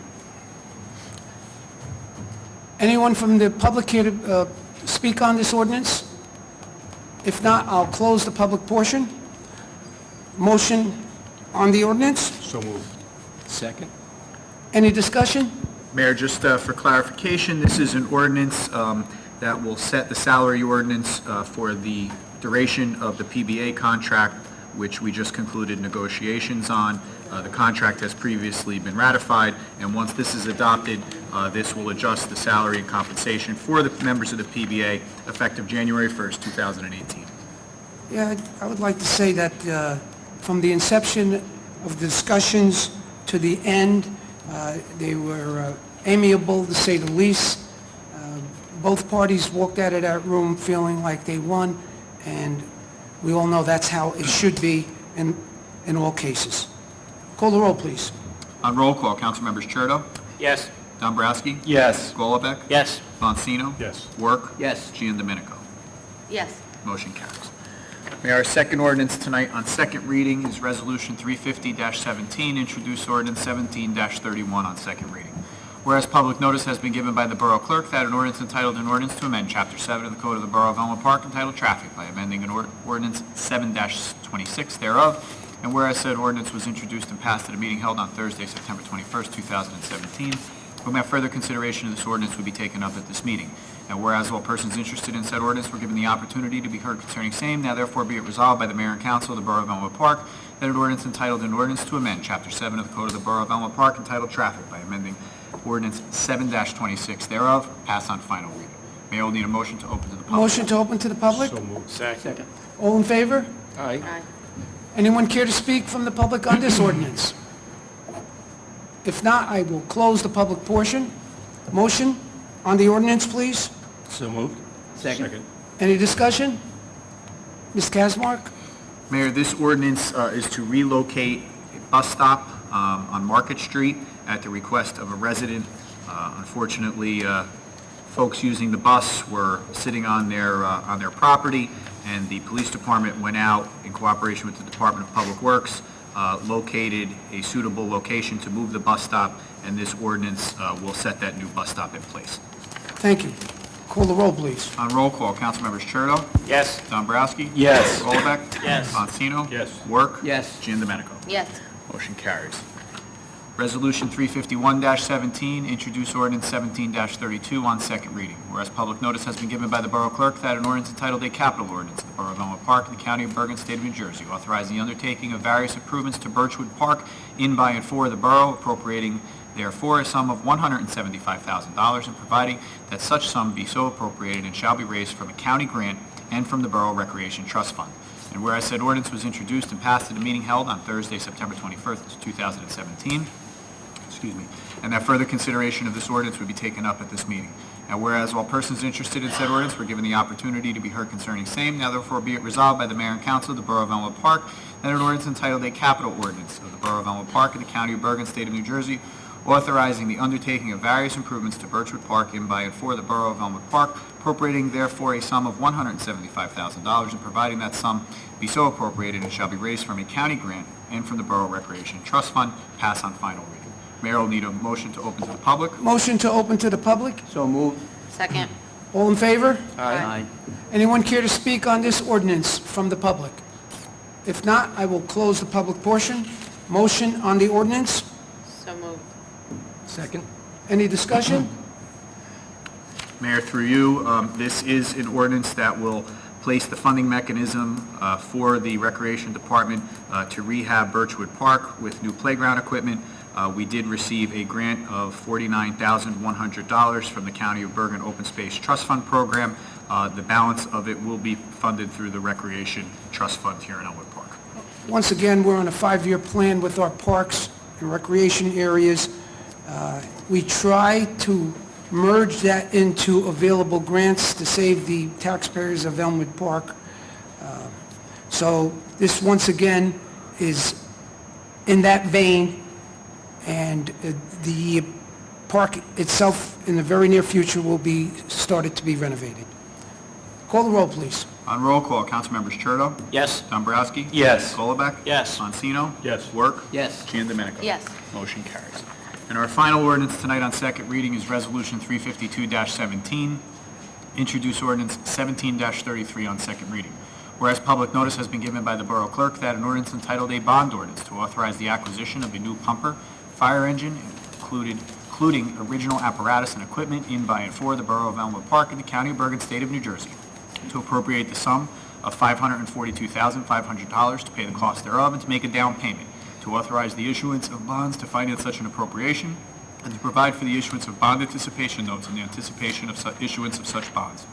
S4: Anyone from the public here to speak on this ordinance? If not, I'll close the public portion. Motion on the ordinance?
S9: So moved.
S6: Second?
S4: Any discussion?
S1: Mayor, just for clarification, this is an ordinance that will set the salary ordinance for the duration of the PBA contract, which we just concluded negotiations on. The contract has previously been ratified, and once this is adopted, this will adjust the salary and compensation for the members of the PBA effective January 1st, 2018.
S4: Yeah, I would like to say that from the inception of the discussions to the end, they were amiable, to say the least. Both parties walked out of that room feeling like they won, and we all know that's how it should be in all cases. Call the roll, please.
S1: On roll call, Councilmembers Churdo,
S10: Yes.
S1: Dombrowski,
S6: Yes.
S1: Golubek,
S10: Yes.
S1: Bonsino,
S9: Yes.
S1: Work,
S5: Yes.
S1: Giandomenico.
S7: Yes.
S1: Motion carries. Mayor, our second ordinance tonight on second reading is Resolution 350-17, introduce ordinance 17-31 on second reading. Whereas public notice has been given by the Borough Clerk that an ordinance entitled an ordinance to amend Chapter 7 of the Code of the Borough of Elmwood Park entitled Traffic by amending an ordinance 7-26 thereof, and whereas said ordinance was introduced and passed at a meeting held on Thursday, September 21st, 2017, whom have further consideration of this ordinance would be taken up at this meeting. And whereas all persons interested in said ordinance were given the opportunity to be heard concerning same, now therefore be it resolved by the Mayor and Council of the Borough of Elmwood Park that an ordinance entitled an ordinance to amend Chapter 7 of the Code of the Borough of Elmwood Park entitled Traffic by amending ordinance 7-26 thereof, pass on final reading. Mayor will need a motion to open to the public.
S4: Motion to open to the public?
S9: So moved.
S10: Second.
S4: All in favor?
S6: Aye.
S7: Aye.
S4: Anyone care to speak from the public on this ordinance? If not, I will close the public portion. Motion on the ordinance, please.
S6: So moved?
S5: Second.
S4: Any discussion? Ms. Kazmark?
S1: Mayor, this ordinance is to relocate a bus stop on Market Street at the request of a resident. Unfortunately, folks using the bus were sitting on their property, and the police department went out in cooperation with the Department of Public Works, located a suitable location to move the bus stop, and this ordinance will set that new bus stop in place.
S4: Thank you. Call the roll, please.
S1: On roll call, Councilmembers Churdo,
S10: Yes.
S1: Dombrowski.
S6: Yes.
S1: Golubek.
S10: Yes.
S1: Bonsino.
S9: Yes.
S1: Work.
S5: Yes.
S1: Giandomenico.
S7: Yes.
S1: Motion carries. Resolution 351-17, introduce ordinance 17-32 on second reading. Whereas public notice has been given by the Borough Clerk that an ordinance entitled a capital ordinance of the Borough of Elmwood Park in the County of Bergen, State of New Jersey, authorizing the undertaking of various improvements to Birchwood Park in, by, and for the borough, appropriating therefore a sum of $175,000 and providing that such sum be so appropriated and shall be raised from a county grant and from the Borough Recreation Trust Fund. And whereas said ordinance was introduced and passed at a meeting held on Thursday, September 21st, 2017, and that further consideration of this ordinance would be taken up at this meeting. Now whereas all persons interested in said ordinance were given the opportunity to be heard concerning same, now therefore be it resolved by the Mayor and Council of the Borough of Elmwood Park that an ordinance entitled a capital ordinance of the Borough of Elmwood Park in the County of Bergen, State of New Jersey, authorizing the undertaking of various improvements to Birchwood Park in, by, and for the Borough of Elmwood Park, appropriating therefore a sum of $175,000 and providing that sum be so appropriated and shall be raised from a county grant and from the Borough Recreation Trust Fund, pass on final reading. Mayor will need a motion to open to the public.
S4: Motion to open to the public.
S5: So moved.
S7: Second.
S4: All in favor?
S5: Aye.
S4: Anyone care to speak on this ordinance from the public? If not, I will close the public portion. Motion on the ordinance.
S7: So moved.
S5: Second.
S4: Any discussion?
S1: Mayor, through you, this is an ordinance that will place the funding mechanism for the Recreation Department to rehab Birchwood Park with new playground equipment. We did receive a grant of $49,100 from the County of Bergen Open Space Trust Fund program. The balance of it will be funded through the Recreation Trust Fund here in Elmwood Park.
S4: Once again, we're on a 5-year plan with our parks and recreation areas. We try to merge that into available grants to save the taxpayers of Elmwood Park. So this, once again, is in that vein, and the park itself in the very near future will be started to be renovated. Call the roll, please.
S1: On roll call, Councilmembers Churdo,
S10: Yes.
S1: Dombrowski.
S6: Yes.
S1: Golubek.
S10: Yes.
S1: Bonsino.
S9: Yes.
S1: Work.
S5: Yes.
S1: Giandomenico.
S7: Yes.
S1: Motion carries. And our final ordinance tonight on second reading is Resolution 352-17, introduce ordinance 17-33 on second reading. Whereas public notice has been given by the Borough Clerk that an ordinance entitled a bond ordinance to authorize the acquisition of a new pumper, fire engine, including original apparatus and equipment in, by, and for the Borough of Elmwood Park in the County of Bergen, State of New Jersey, to appropriate the sum of $542,500 to pay the cost thereof and to make a down payment, to authorize the issuance of bonds to finance such an appropriation, and to provide for the issuance of bond anticipation notes in the anticipation of issuance of such bonds.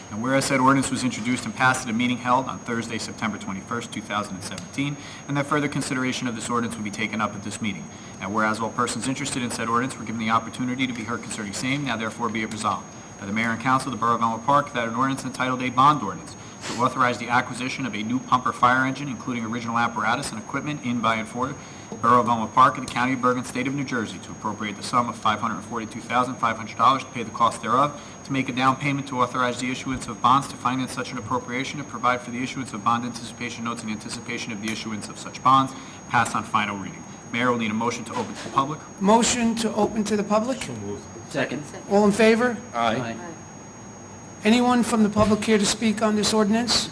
S1: And whereas said ordinance was introduced and passed at a meeting held on Thursday, September 21st, 2017, and that further consideration of this ordinance will be taken up at this meeting. And whereas all persons interested in said ordinance were given the opportunity to be heard concerning same, now therefore be it resolved by the Mayor and Council of the Borough of Elmwood Park that an ordinance entitled a bond ordinance to authorize the acquisition of a new pumper fire engine, including original apparatus and equipment in, by, and for Borough of Elmwood Park in the County of Bergen, State of New Jersey, to appropriate the sum of $542,500 to pay the cost thereof, to make a down payment to authorize the issuance of bonds to finance such an appropriation, and provide for the issuance of bond anticipation notes in anticipation of the issuance of such bonds, pass on final reading. Mayor will need a motion to open to the public.
S4: Motion to open to the public?
S5: Second.
S4: All in favor?
S5: Aye.
S4: Anyone from the public here to speak on this ordinance?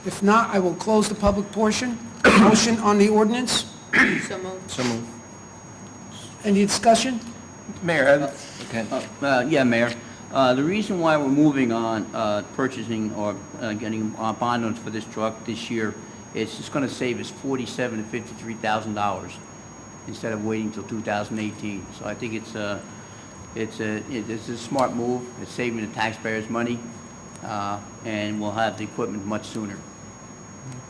S4: If not, I will close the public portion. Motion on the ordinance?
S7: So moved.
S6: So moved.
S4: Any discussion?
S6: Mayor, okay.
S5: Yeah, Mayor. The reason why we're moving on purchasing or getting bond loans for this truck this year is it's going to save us $47,000 to $53,000 instead of waiting until 2018. So I think it's a smart move. It's saving the taxpayers money, and we'll have the equipment much sooner.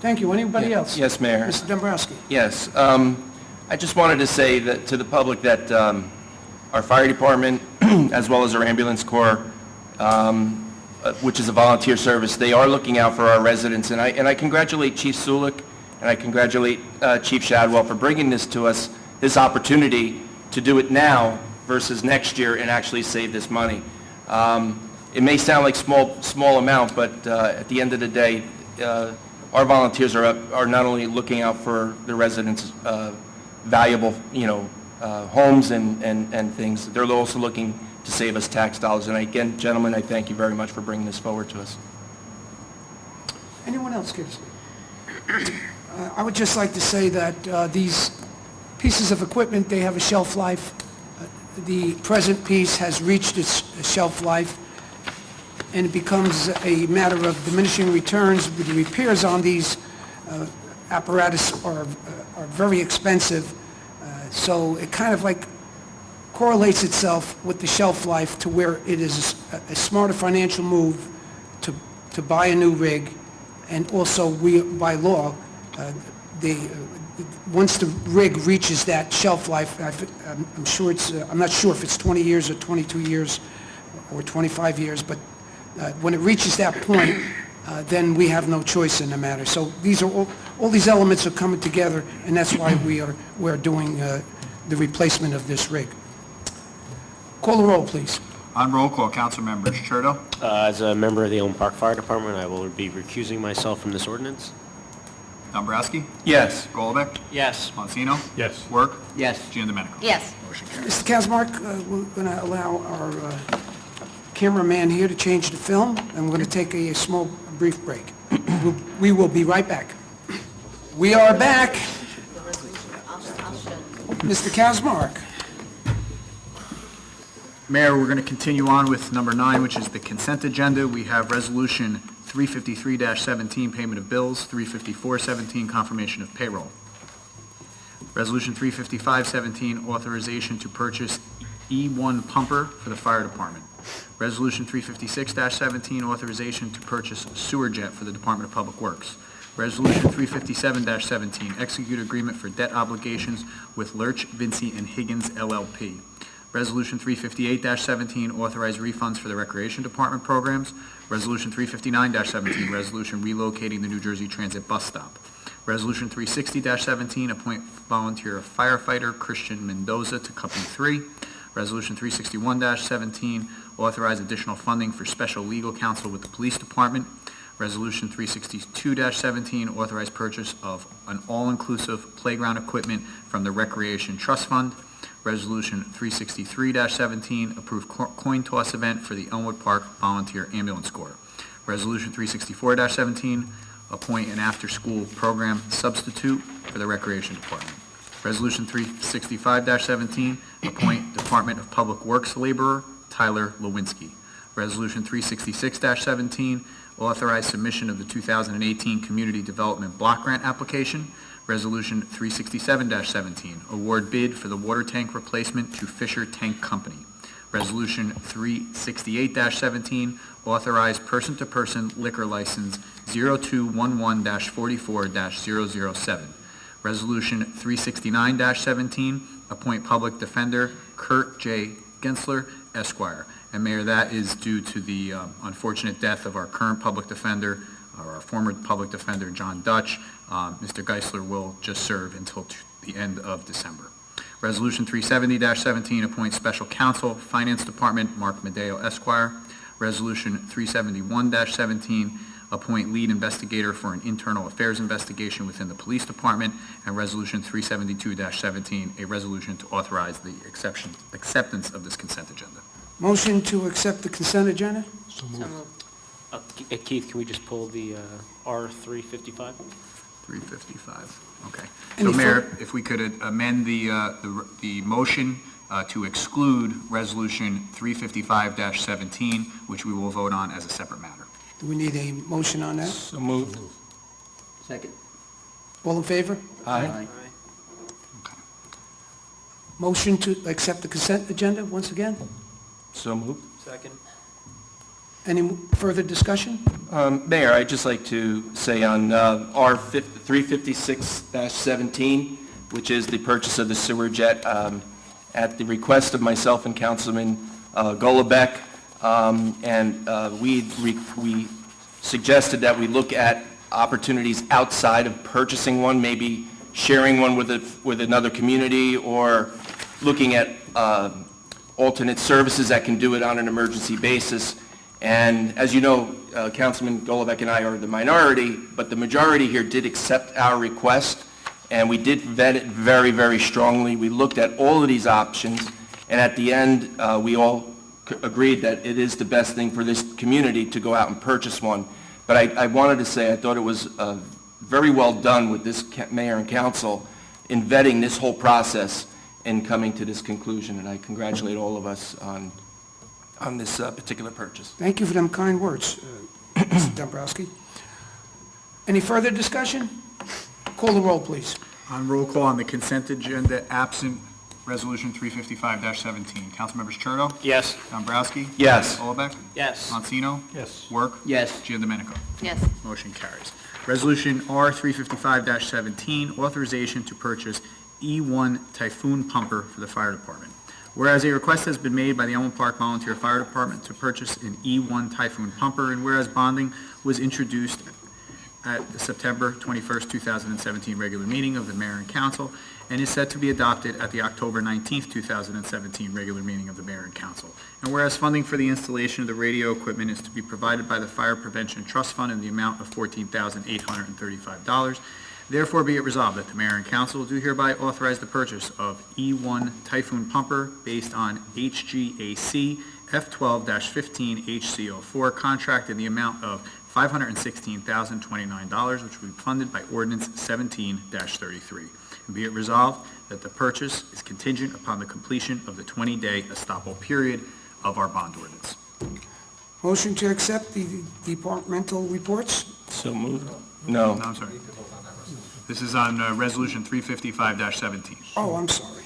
S4: Thank you. Anybody else?
S6: Yes, Mayor.
S4: Mr. Dombrowski.
S6: Yes, I just wanted to say that to the public that our fire department, as well as our ambulance corps, which is a volunteer service, they are looking out for our residents, and I congratulate Chief Sulik and I congratulate Chief Shadwell for bringing this to us, this opportunity to do it now versus next year and actually save this money. It may sound like small amount, but at the end of the day, our volunteers are not only looking out for the residents' valuable, homes and things, they're also looking to save us tax dollars. And again, gentlemen, I thank you very much for bringing this forward to us.
S4: Anyone else care to speak? I would just like to say that these pieces of equipment, they have a shelf life. The present piece has reached its shelf life, and it becomes a matter of diminishing returns. The repairs on these apparatus are very expensive, so it kind of like correlates itself with the shelf life to where it is a smarter financial move to buy a new rig, and also we, by law, once the rig reaches that shelf life, I'm sure I'm not sure if it's 20 years or 22 years or 25 years, but when it reaches that point, then we have no choice in the matter. So these are all these elements are coming together, and that's why we're doing the replacement of this rig. Call the roll, please.
S1: On roll call, council members Churdo,
S10: As a member of the Elm Park Fire Department, I will be recusing myself from this ordinance.
S1: Dombrowski,
S6: Yes.
S1: Golovic,
S10: Yes.
S1: Monsino,
S9: Yes.
S1: Work,
S5: Yes.
S1: Giandomenico.
S7: Yes.
S1: Motion carries.
S4: Mr. Kazmark, we're going to allow our cameraman here to change the film, and we're going to take a small, brief break. We will be right back. We are back. Mr. Kazmark.
S1: Mayor, we're going to continue on with number 9, which is the consent agenda. We have Resolution 353-17, payment of bills, 354-17, confirmation of payroll. Resolution 355-17, authorization to purchase E1 pumper for the fire department. Resolution 356-17, authorization to purchase sewer jet for the Department of Public Works. Resolution 357-17, execute agreement for debt obligations with Lurch, Vinci, and Higgins LLP. Resolution 358-17, authorize refunds for the Recreation Department programs. Resolution 359-17, resolution relocating the New Jersey Transit bus stop. Resolution 360-17, appoint volunteer firefighter Christian Mendoza to Company 3. Resolution 361-17, authorize additional funding for special legal counsel with the Police Department. Resolution 362-17, authorize purchase of an all-inclusive playground equipment from the Recreation Trust Fund. Resolution 363-17, approve coin toss event for the Elmwood Park Volunteer Ambulance Corps. Resolution 364-17, appoint an after-school program substitute for the Recreation Department. Resolution 365-17, appoint Department of Public Works laborer Tyler Lewinsky. Resolution 366-17, authorize submission of the 2018 Community Development Block Grant application. Resolution 367-17, award bid for the water tank replacement to Fisher Tank Company. Resolution 368-17, authorize person-to-person liquor license 0211-44-007. Resolution 369-17, appoint public defender Kurt J. Gensler, Esquire. And Mayor, that is due to the unfortunate death of our current public defender, or our former public defender, John Dutch. Mr. Geisler will just serve until the end of December. Resolution 370-17, appoint special counsel, Finance Department, Mark Medeo, Esquire. Resolution 371-17, appoint lead investigator for an internal affairs investigation within the police department. And Resolution 372-17, a resolution to authorize the acceptance of this consent agenda.
S4: Motion to accept the consent agenda?
S7: So moved.
S10: Keith, can we just pull the R-355?
S1: 355, okay.
S4: Any
S1: So Mayor, if we could amend the motion to exclude Resolution 355-17, which we will vote on as a separate matter.
S4: Do we need a motion on that?
S6: So moved.
S5: Second.
S4: All in favor?
S5: Aye.
S4: Motion to accept the consent agenda once again?
S6: So moved.
S12: Second.
S4: Any further discussion?
S6: Mayor, I'd just like to say on R 356-17, which is the purchase of the sewer jet, at the request of myself and Councilman Golombek, and we suggested that we look at opportunities outside of purchasing one, maybe sharing one with another community, or looking at alternate services that can do it on an emergency basis. And as you know, Councilman Golombek and I are the minority, but the majority here did accept our request, and we did vet it very, very strongly. We looked at all of these options, and at the end, we all agreed that it is the best thing for this community to go out and purchase one. But I wanted to say I thought it was very well done with this mayor and council in vetting this whole process and coming to this conclusion, and I congratulate all of us on this particular purchase.
S4: Thank you for them kind words, Mr. Dombrowski. Any further discussion? Call the roll, please.
S1: On roll call on the consent agenda, absent Resolution 355-17. Councilmembers Churdo?
S10: Yes.
S1: Dombrowski?
S6: Yes.
S1: Golombek?
S10: Yes.
S1: Monsino?
S9: Yes.
S1: Work?
S5: Yes.
S1: Giandomenico?
S7: Yes.
S1: Motion carries. Resolution R 355-17, authorization to purchase E1 Typhoon pumper for the fire department. Whereas a request has been made by the Elmwood Park Volunteer Fire Department to purchase an E1 Typhoon pumper, and whereas bonding was introduced at the September 21st, 2017 regular meeting of the Mayor and Council, and is set to be adopted at the October 19th, 2017 regular meeting of the Mayor and Council. And whereas funding for the installation of the radio equipment is to be provided by the Fire Prevention Trust Fund in the amount of $14,835, therefore be it resolved that the Mayor and Council do hereby authorize the purchase of E1 Typhoon pumper based on HGAC F12-15 HCO4 contract in the amount of $516,029, which will be funded by Ordinance 17-33. And be it resolved that the purchase is contingent upon the completion of the 20-day estoppel period of our bond ordinance.
S4: Motion to accept the departmental reports?
S6: So moved? No.
S1: No, I'm sorry. This is on Resolution 355-17.
S4: Oh, I'm sorry.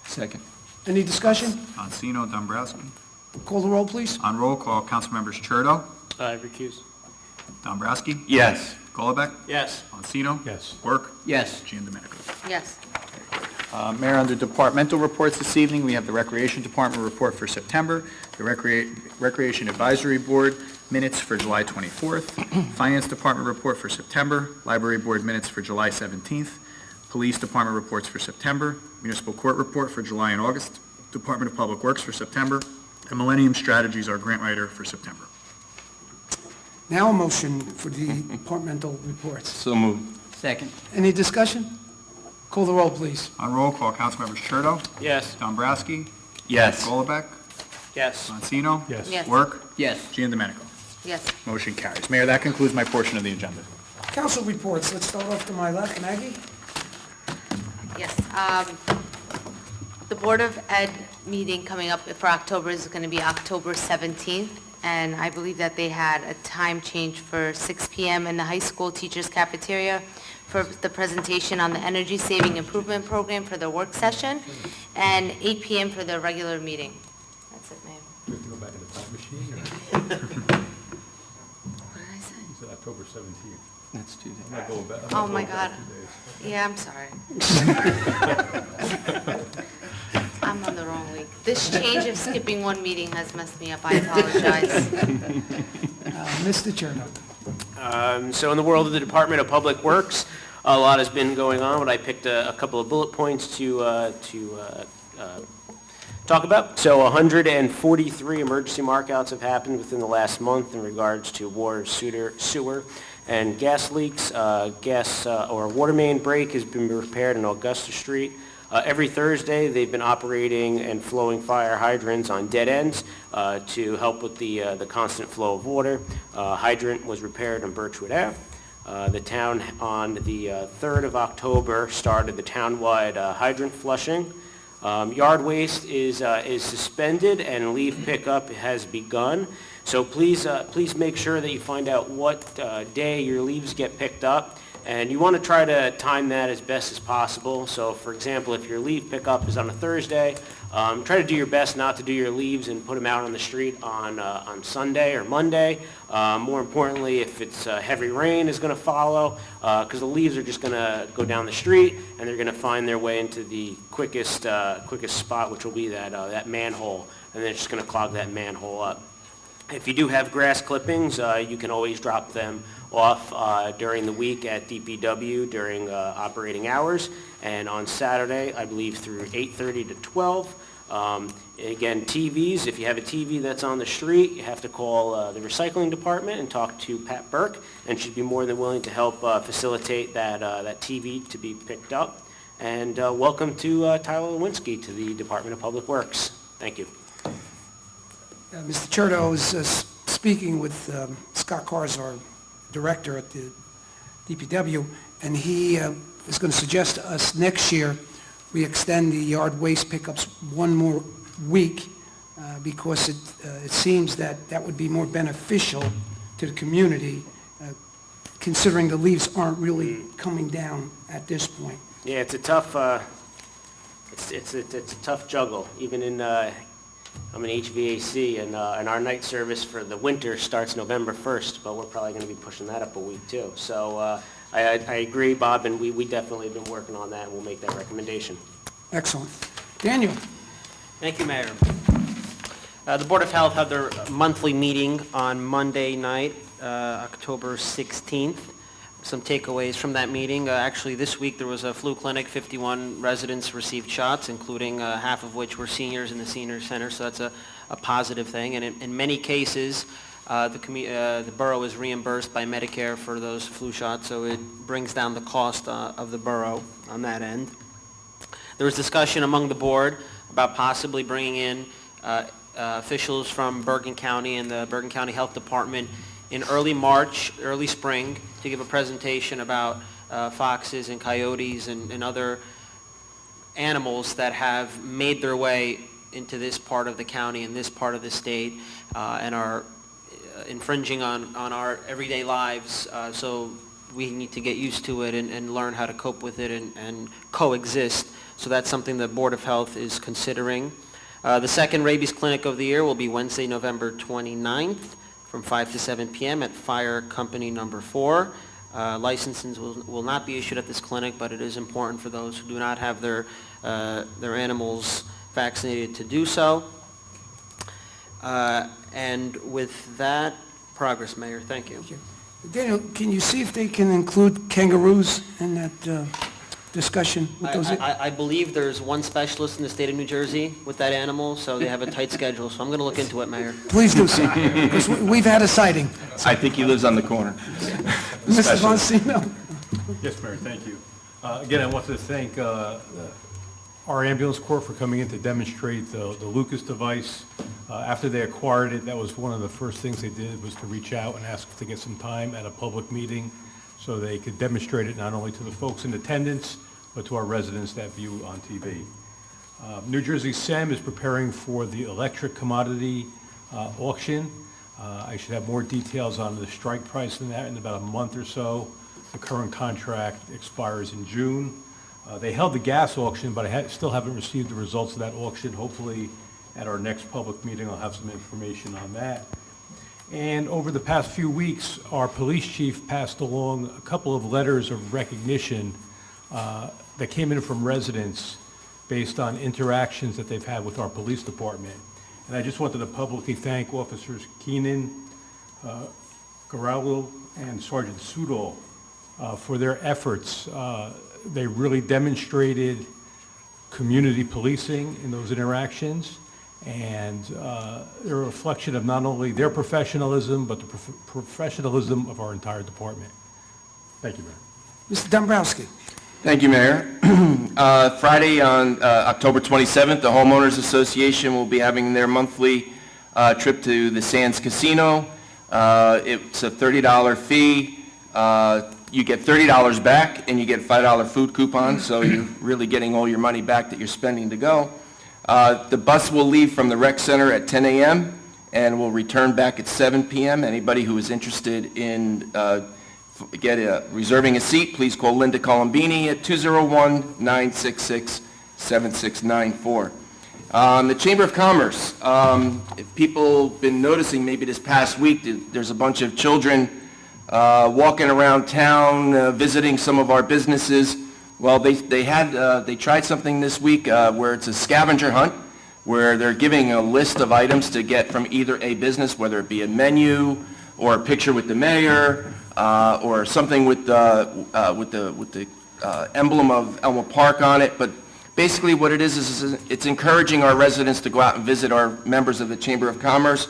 S6: Second.
S4: Any discussion?
S1: Monsino, Dombrowski.
S4: Call the roll, please.
S1: On roll call, Councilmembers Churdo,
S10: Recuse.
S1: Dombrowski,
S6: Yes.
S1: Golombek,
S10: Yes.
S1: Monsino.
S9: Yes.
S1: Work.
S5: Yes.
S1: Giandomenico.
S7: Yes.
S1: Mayor, under departmental reports this evening, we have the Recreation Department report for September, the Recreation Advisory Board minutes for July 24th, Finance Department report for September, Library Board minutes for July 17th, Police Department reports for September, Municipal Court report for July and August, Department of Public Works for September, and Millennium Strategies, our grant writer, for September.
S4: Now a motion for the departmental reports.
S6: So moved.
S5: Second.
S4: Any discussion? Call the roll, please.
S1: On roll call, Councilmembers Churdo,
S10: Yes.
S1: Dombrowski,
S6: Yes.
S1: Golombek,
S10: Yes.
S1: Monsino.
S9: Yes.
S7: Yes.
S1: Work.
S5: Yes.
S1: Giandomenico.
S7: Yes.
S1: Motion carries. Mayor, that concludes my portion of the agenda.
S4: Council reports, let's start off to my left. Maggie?
S7: Yes. The Board of Ed meeting coming up for October is going to be October 17th, and I believe that they had a time change for 6 p.m. in the high school teachers' cafeteria for the presentation on the Energy Saving Improvement Program for the work session, and 8 p.m. for the regular meeting. That's it, Mayor.
S9: Do you have to go back in the time machine, or
S7: What did I say?
S9: you said October 17th?
S6: That's 2 days.
S9: I'm not going back. I'm
S7: Oh,
S9: not
S7: my
S9: going back
S7: God.
S9: 2 days.
S7: Yeah, I'm sorry. I'm on the wrong week. This change of skipping one meeting has messed me up. I apologize.
S4: Mr. Cherno?
S10: So in the world of the Department of Public Works, a lot has been going on, but I picked a couple of bullet points to talk about. So 143 emergency markouts have happened within the last month in regards to water, sewer, and gas leaks. Or water main break has been repaired on Augusta Street. Every Thursday, they've been operating and flowing fire hydrants on dead ends to help with the constant flow of water. Hydrant was repaired on Birchwood Ave. The town on the 3rd of October started the townwide hydrant flushing. Yard waste is suspended and leaf pickup has begun. So please make sure that you find out what day your leaves get picked up. And you want to try to time that as best as possible. So for example, if your leaf pickup is on a Thursday, try to do your best not to do your leaves and put them out on the street on Sunday or Monday. More importantly, if it's heavy rain is going to follow, because the leaves are just going to go down the street and they're going to find their way into the quickest spot, which will be that manhole, and then it's just going to clog that manhole up. If you do have grass clippings, you can always drop them off during the week at DPW during operating hours, and on Saturday, I believe through 8:30 to 12. Again, TVs, if you have a TV that's on the street, you have to call the recycling department and talk to Pat Burke, and she'd be more than willing to help facilitate that TV to be picked up. And welcome to Tyler Lewinsky to the Department of Public Works. Thank you.
S4: Mr. Cherno is speaking with Scott Cars, our director at the DPW, and he is going to suggest to us next year we extend the yard waste pickups one more week because it seems that would be more beneficial to the community considering the leaves aren't really coming down at this point.
S10: Yeah, it's a tough it's a tough juggle. Even in I'm an HVAC, and our night service for the winter starts November 1st, but we're probably going to be pushing that up a week too. So I agree, Bob, and we definitely have been working on that, and we'll make that recommendation.
S4: Excellent. Daniel?
S12: Thank you, Mayor. The Board of Health had their monthly meeting on Monday night, October 16th. Some takeaways from that meeting. Actually, this week there was a flu clinic. 51 residents received shots, including half of which were seniors in the senior center, so that's a positive thing. And in many cases, the borough is reimbursed by Medicare for those flu shots, so it brings down the cost of the borough on that end. There was discussion among the board about possibly bringing in officials from Bergen County and the Bergen County Health Department in early March, early spring, to give a presentation about foxes and coyotes and other animals that have made their way into this part of the county and this part of the state and are infringing on our everyday lives. So we need to get used to it and learn how to cope with it and coexist. So that's something the Board of Health is considering. The second rabies clinic of the year will be Wednesday, November 29th from 5 to 7 p.m. at Fire Company Number 4. Licenses will not be issued at this clinic, but it is important for those who do not have their animals vaccinated to do so. And with that, progress, Mayor. Thank you.
S4: Daniel, can you see if they can include kangaroos in that discussion with those?
S12: I believe there's one specialist in the state of New Jersey with that animal, so they have a tight schedule. So I'm going to look into it, Mayor.
S4: Please do so, because we've had a sighting.
S6: I think he lives on the corner.
S4: Mr. Monsino?
S9: Yes, Mayor, thank you. Again, I want to thank our ambulance corps for coming in to demonstrate the Lucas device After they acquired it, that was one of the first things they did, was to reach out and ask to get some time at a public meeting so they could demonstrate it not only to the folks in attendance, but to our residents that view on TV. New Jersey SEM is preparing for the electric commodity auction. I should have more details on the strike price than that in about a month or so. The current contract expires in June. They held the gas auction, but I still haven't received the results of that auction. Hopefully, at our next public meeting, I'll have some information on that. And over the past few weeks, our police chief passed along a couple of letters of recognition that came in from residents based on interactions that they've had with our police department. And I just wanted to publicly thank Officers Keenan, Garalo, and Sergeant Sudol for their efforts. They really demonstrated community policing in those interactions, and they're a reflection of not only their professionalism, but the professionalism of our entire department. Thank you, Mayor.
S4: Mr. Dombrowski.
S6: Thank you, Mayor. Friday on October 27th, the Homeowners Association will be having their monthly trip to the Sands Casino. It's a $30 fee. You get $30 back, and you get $5 food coupons, so you're really getting all your money back that you're spending to go. The bus will leave from the rec center at 10 a.m. and will return back at 7 p.m. Anybody who is interested in reserving a seat, please call Linda Colombini at 201-966-7694. The Chamber of Commerce, if people have been noticing maybe this past week, there's a bunch of children walking around town, visiting some of our businesses. Well, they tried something this week where it's a scavenger hunt, where they're giving a list of items to get from either a business, whether it be a menu or a picture with the mayor, or something with the emblem of Elmwood Park on it. But basically what it is it's encouraging our residents to go out and visit our members of the Chamber of Commerce.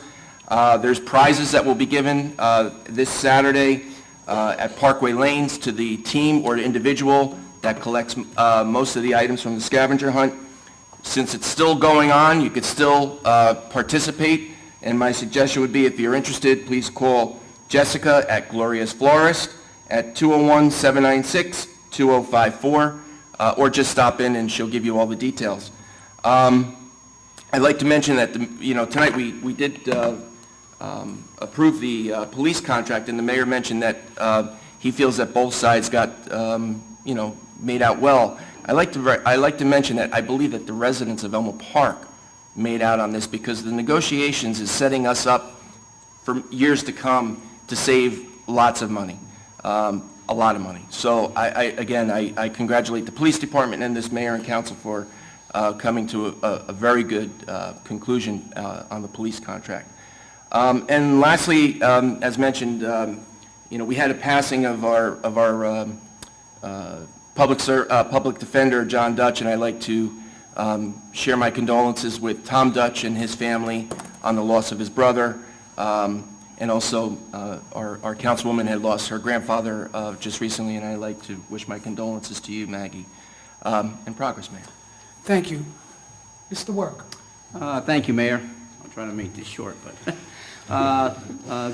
S6: There's prizes that will be given this Saturday at Parkway Lanes to the team or the individual that collects most of the items from the scavenger hunt. Since it's still going on, you could still participate, and my suggestion would be, if you're interested, please call Jessica at Gloria's Florist at 201-796-2054, or just stop in and she'll give you all the details. I'd like to mention that tonight we did approve the police contract, and the mayor mentioned that he feels that both sides got made out well. I like to mention that I believe that the residents of Elmwood Park made out on this, because the negotiations is setting us up for years to come to save lots of money, a lot of money. So I congratulate the police department and this mayor and council for coming to a very good conclusion on the police contract. And lastly, as mentioned, we had a passing of our public defender, John Dutch, and I'd like to share my condolences with Tom Dutch and his family on the loss of his brother. And also, our councilwoman had lost her grandfather just recently, and I'd like to wish my condolences to you, Maggie. In progress, Mayor.
S4: Thank you. Mr. Work.
S5: Thank you, Mayor. I'll try to make this short, but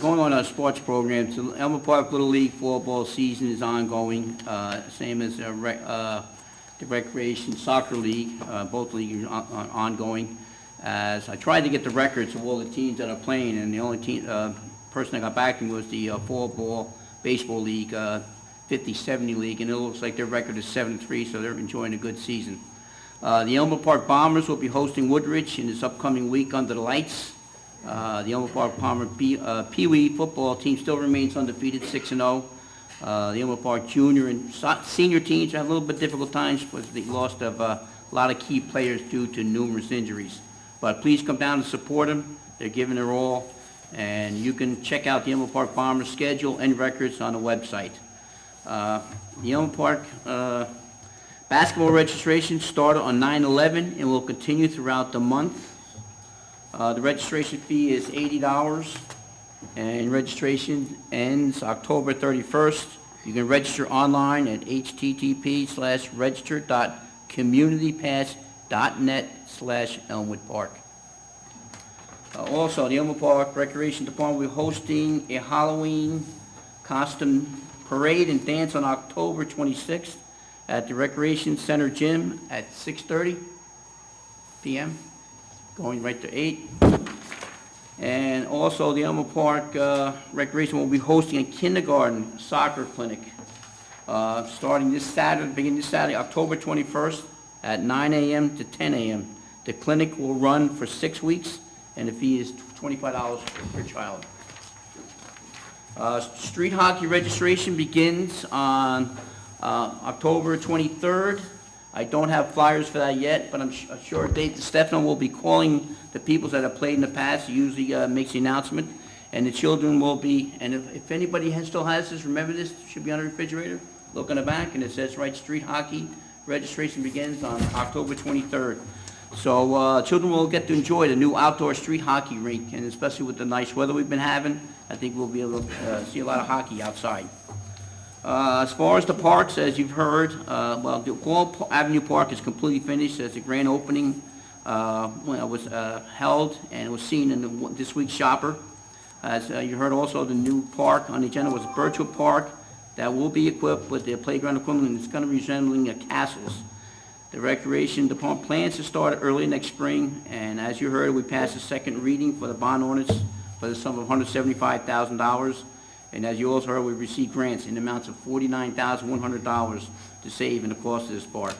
S5: going on our sports programs, the Elmwood Park Little League fall ball season is ongoing, same as the Recreation Soccer League. Both leagues are ongoing. As I tried to get the records of all the teams that are playing, and the only person that got back to me was the fall ball baseball league, 50-70 league, and it looks like their record is 7-3, so they're enjoying a good season. The Elmwood Park Bombers will be hosting Woodridge in this upcoming week under the lights. The Elmwood Park Palmer Pee Wee football team still remains undefeated, 6-0. The Elmwood Park junior and senior teams have a little bit difficult times with the loss of a lot of key players due to numerous injuries. But please come down and support them. They're giving their all. And you can check out the Elmwood Park Bombers schedule and records on the website. The Elmwood Park basketball registration started on 9/11 and will continue throughout the month. The registration fee is $80, and registration ends October 31st. You can register online at http:/register.communitypass.net/Elmwood Park. Also, the Elmwood Park Recreation Department will be hosting a Halloween costume parade and dance on October 26th at the Recreation Center Gym at 6:30 p.m., going right to 8. And also, the Elmwood Park Recreation will be hosting a kindergarten soccer clinic starting this Saturday, beginning this Saturday, October 21st at 9 a.m. to 10 a.m. The clinic will run for 6 weeks, and the fee is $25 per child. Street hockey registration begins on October 23rd. I don't have flyers for that yet, but I'm sure Dave Stefano will be calling the people that have played in the past. He usually makes the announcement, and the children will be, and if anybody still has this, remember this, it should be on the refrigerator. Look on the back, and it says, right, street hockey registration begins on October 23rd. So children will get to enjoy the new outdoor street hockey rink, and especially with the nice weather we've been having, I think we'll be able to see a lot of hockey outside. As far as the parks, as you've heard, well, the Wall Avenue Park is completely finished as the grand opening was held and was seen in this week's Shopper. As you heard also, the new park on the agenda was Birchwood Park that will be equipped with the playground equipment, and it's going to be resembling castles. The Recreation Department plans to start early next spring, and as you heard, we passed the second reading for the bond ordinance for the sum of $175,000. And as you also heard, we received grants in amounts of $49,100 to save in the cost of this park.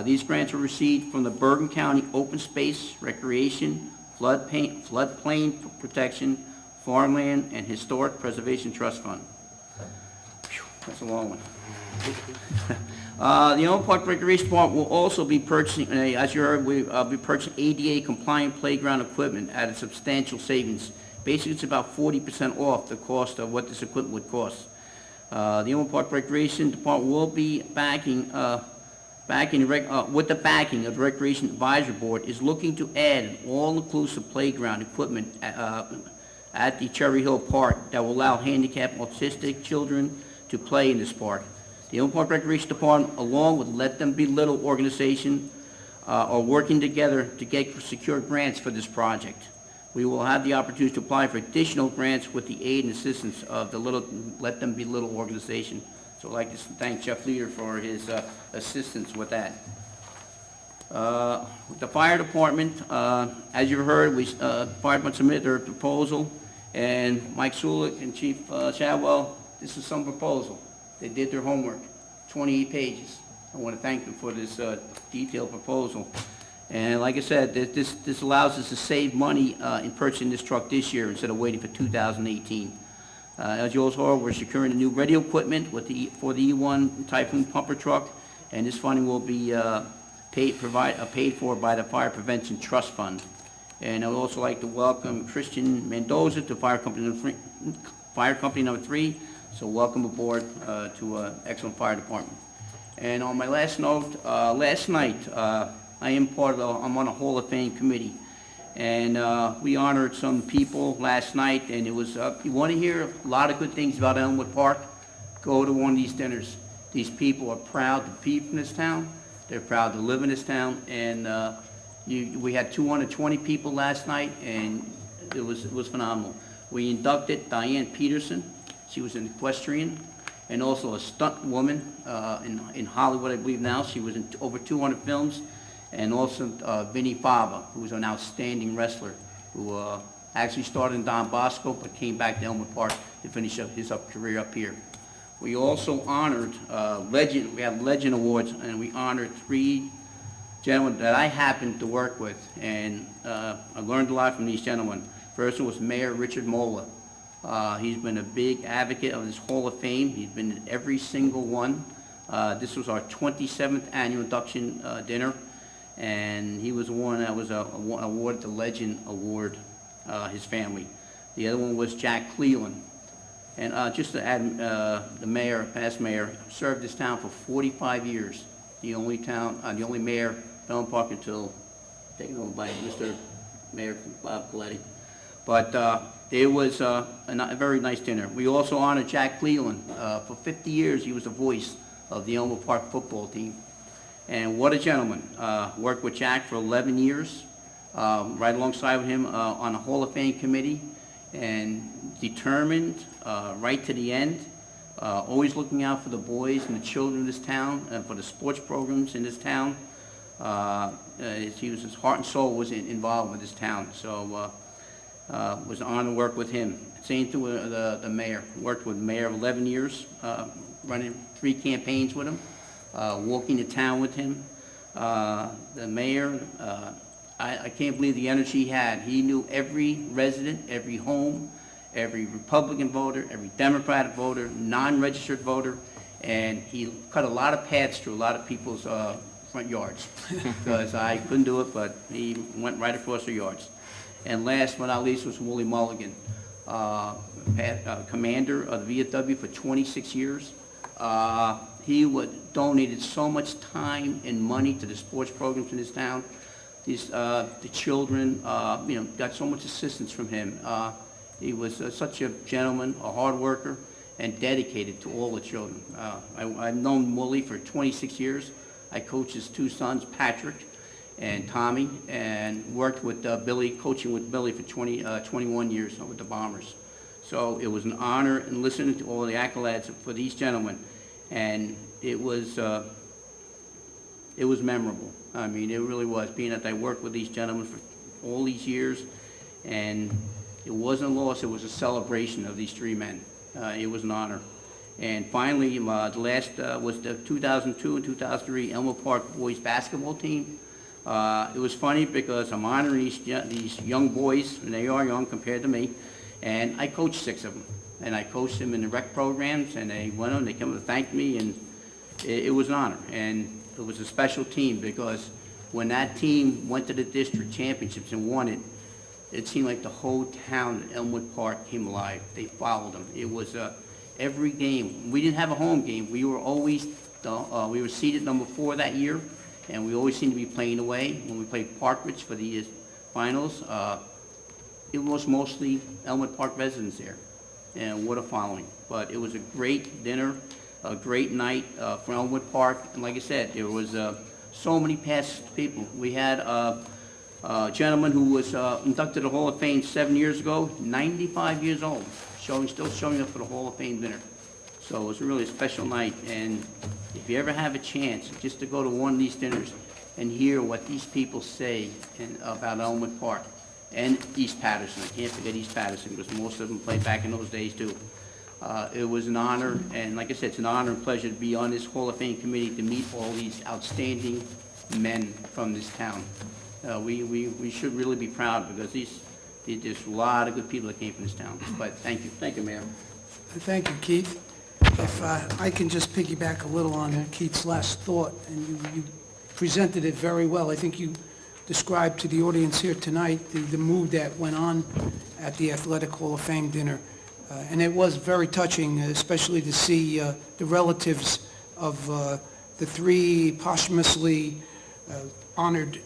S5: These grants were received from the Bergen County Open Space, Recreation, Floodplain Protection, Farmland, and Historic Preservation Trust Fund. Whew, that's a long one. The Elmwood Park Recreation Department will also be purchasing, as you heard, we'll be purchasing ADA compliant playground equipment at a substantial savings. Basically, it's about 40% off the cost of what this equipment would cost. The Elmwood Park Recreation Department will be with the backing of the Recreation Advisory Board, is looking to add an all-inclusive playground equipment at the Cherry Hill Park that will allow handicapped autistic children to play in this park. The Elmwood Park Recreation Department, along with Let Them Be Little organization, are working together to secure grants for this project. We will have the opportunity to apply for additional grants with the aid and assistance of the Let Them Be Little organization. So I'd like to thank Jeff Leader for his assistance with that. The fire department, as you heard, fire department submitted their proposal, and Mike Sulik and Chief Shadwell, this is some proposal. They did their homework, 28 pages. I want to thank them for this detailed proposal. And like I said, this allows us to save money in purchasing this truck this year instead of waiting for 2018. As you also heard, we're securing the new radio equipment for the E1 Typhoon pumper truck, and this funding will be paid for by the Fire Prevention Trust Fund. And I would also like to welcome Christian Mendoza to Fire Company Number 3. So welcome aboard to excellent fire department. And on my last note, last night, I'm on a Hall of Fame committee, and we honored some people last night, and it was, you want to hear a lot of good things about Elmwood Park, go to one of these dinners. These people are proud to be from this town, they're proud to live in this town, and we had 220 people last night, and it was phenomenal. We inducted Diane Peterson, she was an equestrian, and also a stunt woman in Hollywood, I believe now. She was in over 200 films. And also Vinnie Fava, who was an outstanding wrestler, who actually started in Don Bosco, but came back to Elmwood Park to finish up his career up here. We also honored we have Legend Awards, and we honored 3 gentlemen that I happened to work with, and I learned a lot from these gentlemen. First one was Mayor Richard Mola. He's been a big advocate of this Hall of Fame. He's been at every single one. This was our 27th annual induction dinner. And he was the one that was awarded the Legend Award, his family. The other one was Jack Cleland. And just to add, the mayor, past mayor, served this town for 45 years. The only mayor of Elmwood Park until taken over by Mr. Mayor Bob Coletti. But it was a very nice dinner. We also honored Jack Cleland. For 50 years, he was the voice of the Elmwood Park football team. And what a gentleman. Worked with Jack for 11 years. right alongside with him on the Hall of Fame committee, and determined right to the end, always looking out for the boys and the children of this town, and for the sports programs in this town. His heart and soul was involved with this town, so it was an honor to work with him. Same to the mayor. Worked with the mayor of 11 years, running 3 campaigns with him, walking the town with him. The mayor, I can't believe the energy he had. He knew every resident, every home, every Republican voter, every Democratic voter, non-registered voter, and he cut a lot of paths through a lot of people's front yards, because I couldn't do it, but he went right across their yards. And last but not least was Willie Mulligan, commander of the VFW for 26 years. He donated so much time and money to the sports programs in this town. The children, got so much assistance from him. He was such a gentleman, a hard worker, and dedicated to all the children. I've known Willie for 26 years. I coached his 2 sons, Patrick and Tommy, and worked with Billy, coaching with Billy for 21 years with the Bombers. So it was an honor and listening to all the accolades for these gentlemen, and it was memorable. I mean, it really was, being that I worked with these gentlemen for all these years, and it wasn't a loss, it was a celebration of these 3 men. It was an honor. And finally, the last was the 2002 and 2003 Elmwood Park boys basketball team. It was funny because I'm honoring these young boys, and they are young compared to me, and I coached 6 of them. And I coached them in the rec programs, and they went on, they came to thank me, and it was an honor. And it was a special team, because when that team went to the district championships and won it, it seemed like the whole town at Elmwood Park came alive. They followed them. It was every game. We didn't have a home game. We were always, we were seeded number 4 that year, and we always seemed to be playing away. When we played Park Ridge for the finals, it was mostly Elmwood Park residents there, and what a following. But it was a great dinner, a great night for Elmwood Park, and like I said, there was so many past people. We had a gentleman who was inducted to the Hall of Fame 7 years ago, 95 years old, still showing up for the Hall of Fame dinner. So it was really a special night, and if you ever have a chance just to go to one of these dinners and hear what these people say about Elmwood Park and East Patterson, I can't forget East Patterson, because most of them played back in those days too. It was an honor, and like I said, it's an honor and pleasure to be on this Hall of Fame committee to meet all these outstanding men from this town. We should really be proud, because there's a lot of good people that came from this town. But thank you. Thank you, Mayor.
S4: Thank you, Keith. If I can just piggyback a little on Keith's last thought, and you presented it very well. I think you described to the audience here tonight the mood that went on at the Athletic Hall of Fame dinner. And it was very touching, especially to see the relatives of the 3 posthumously honored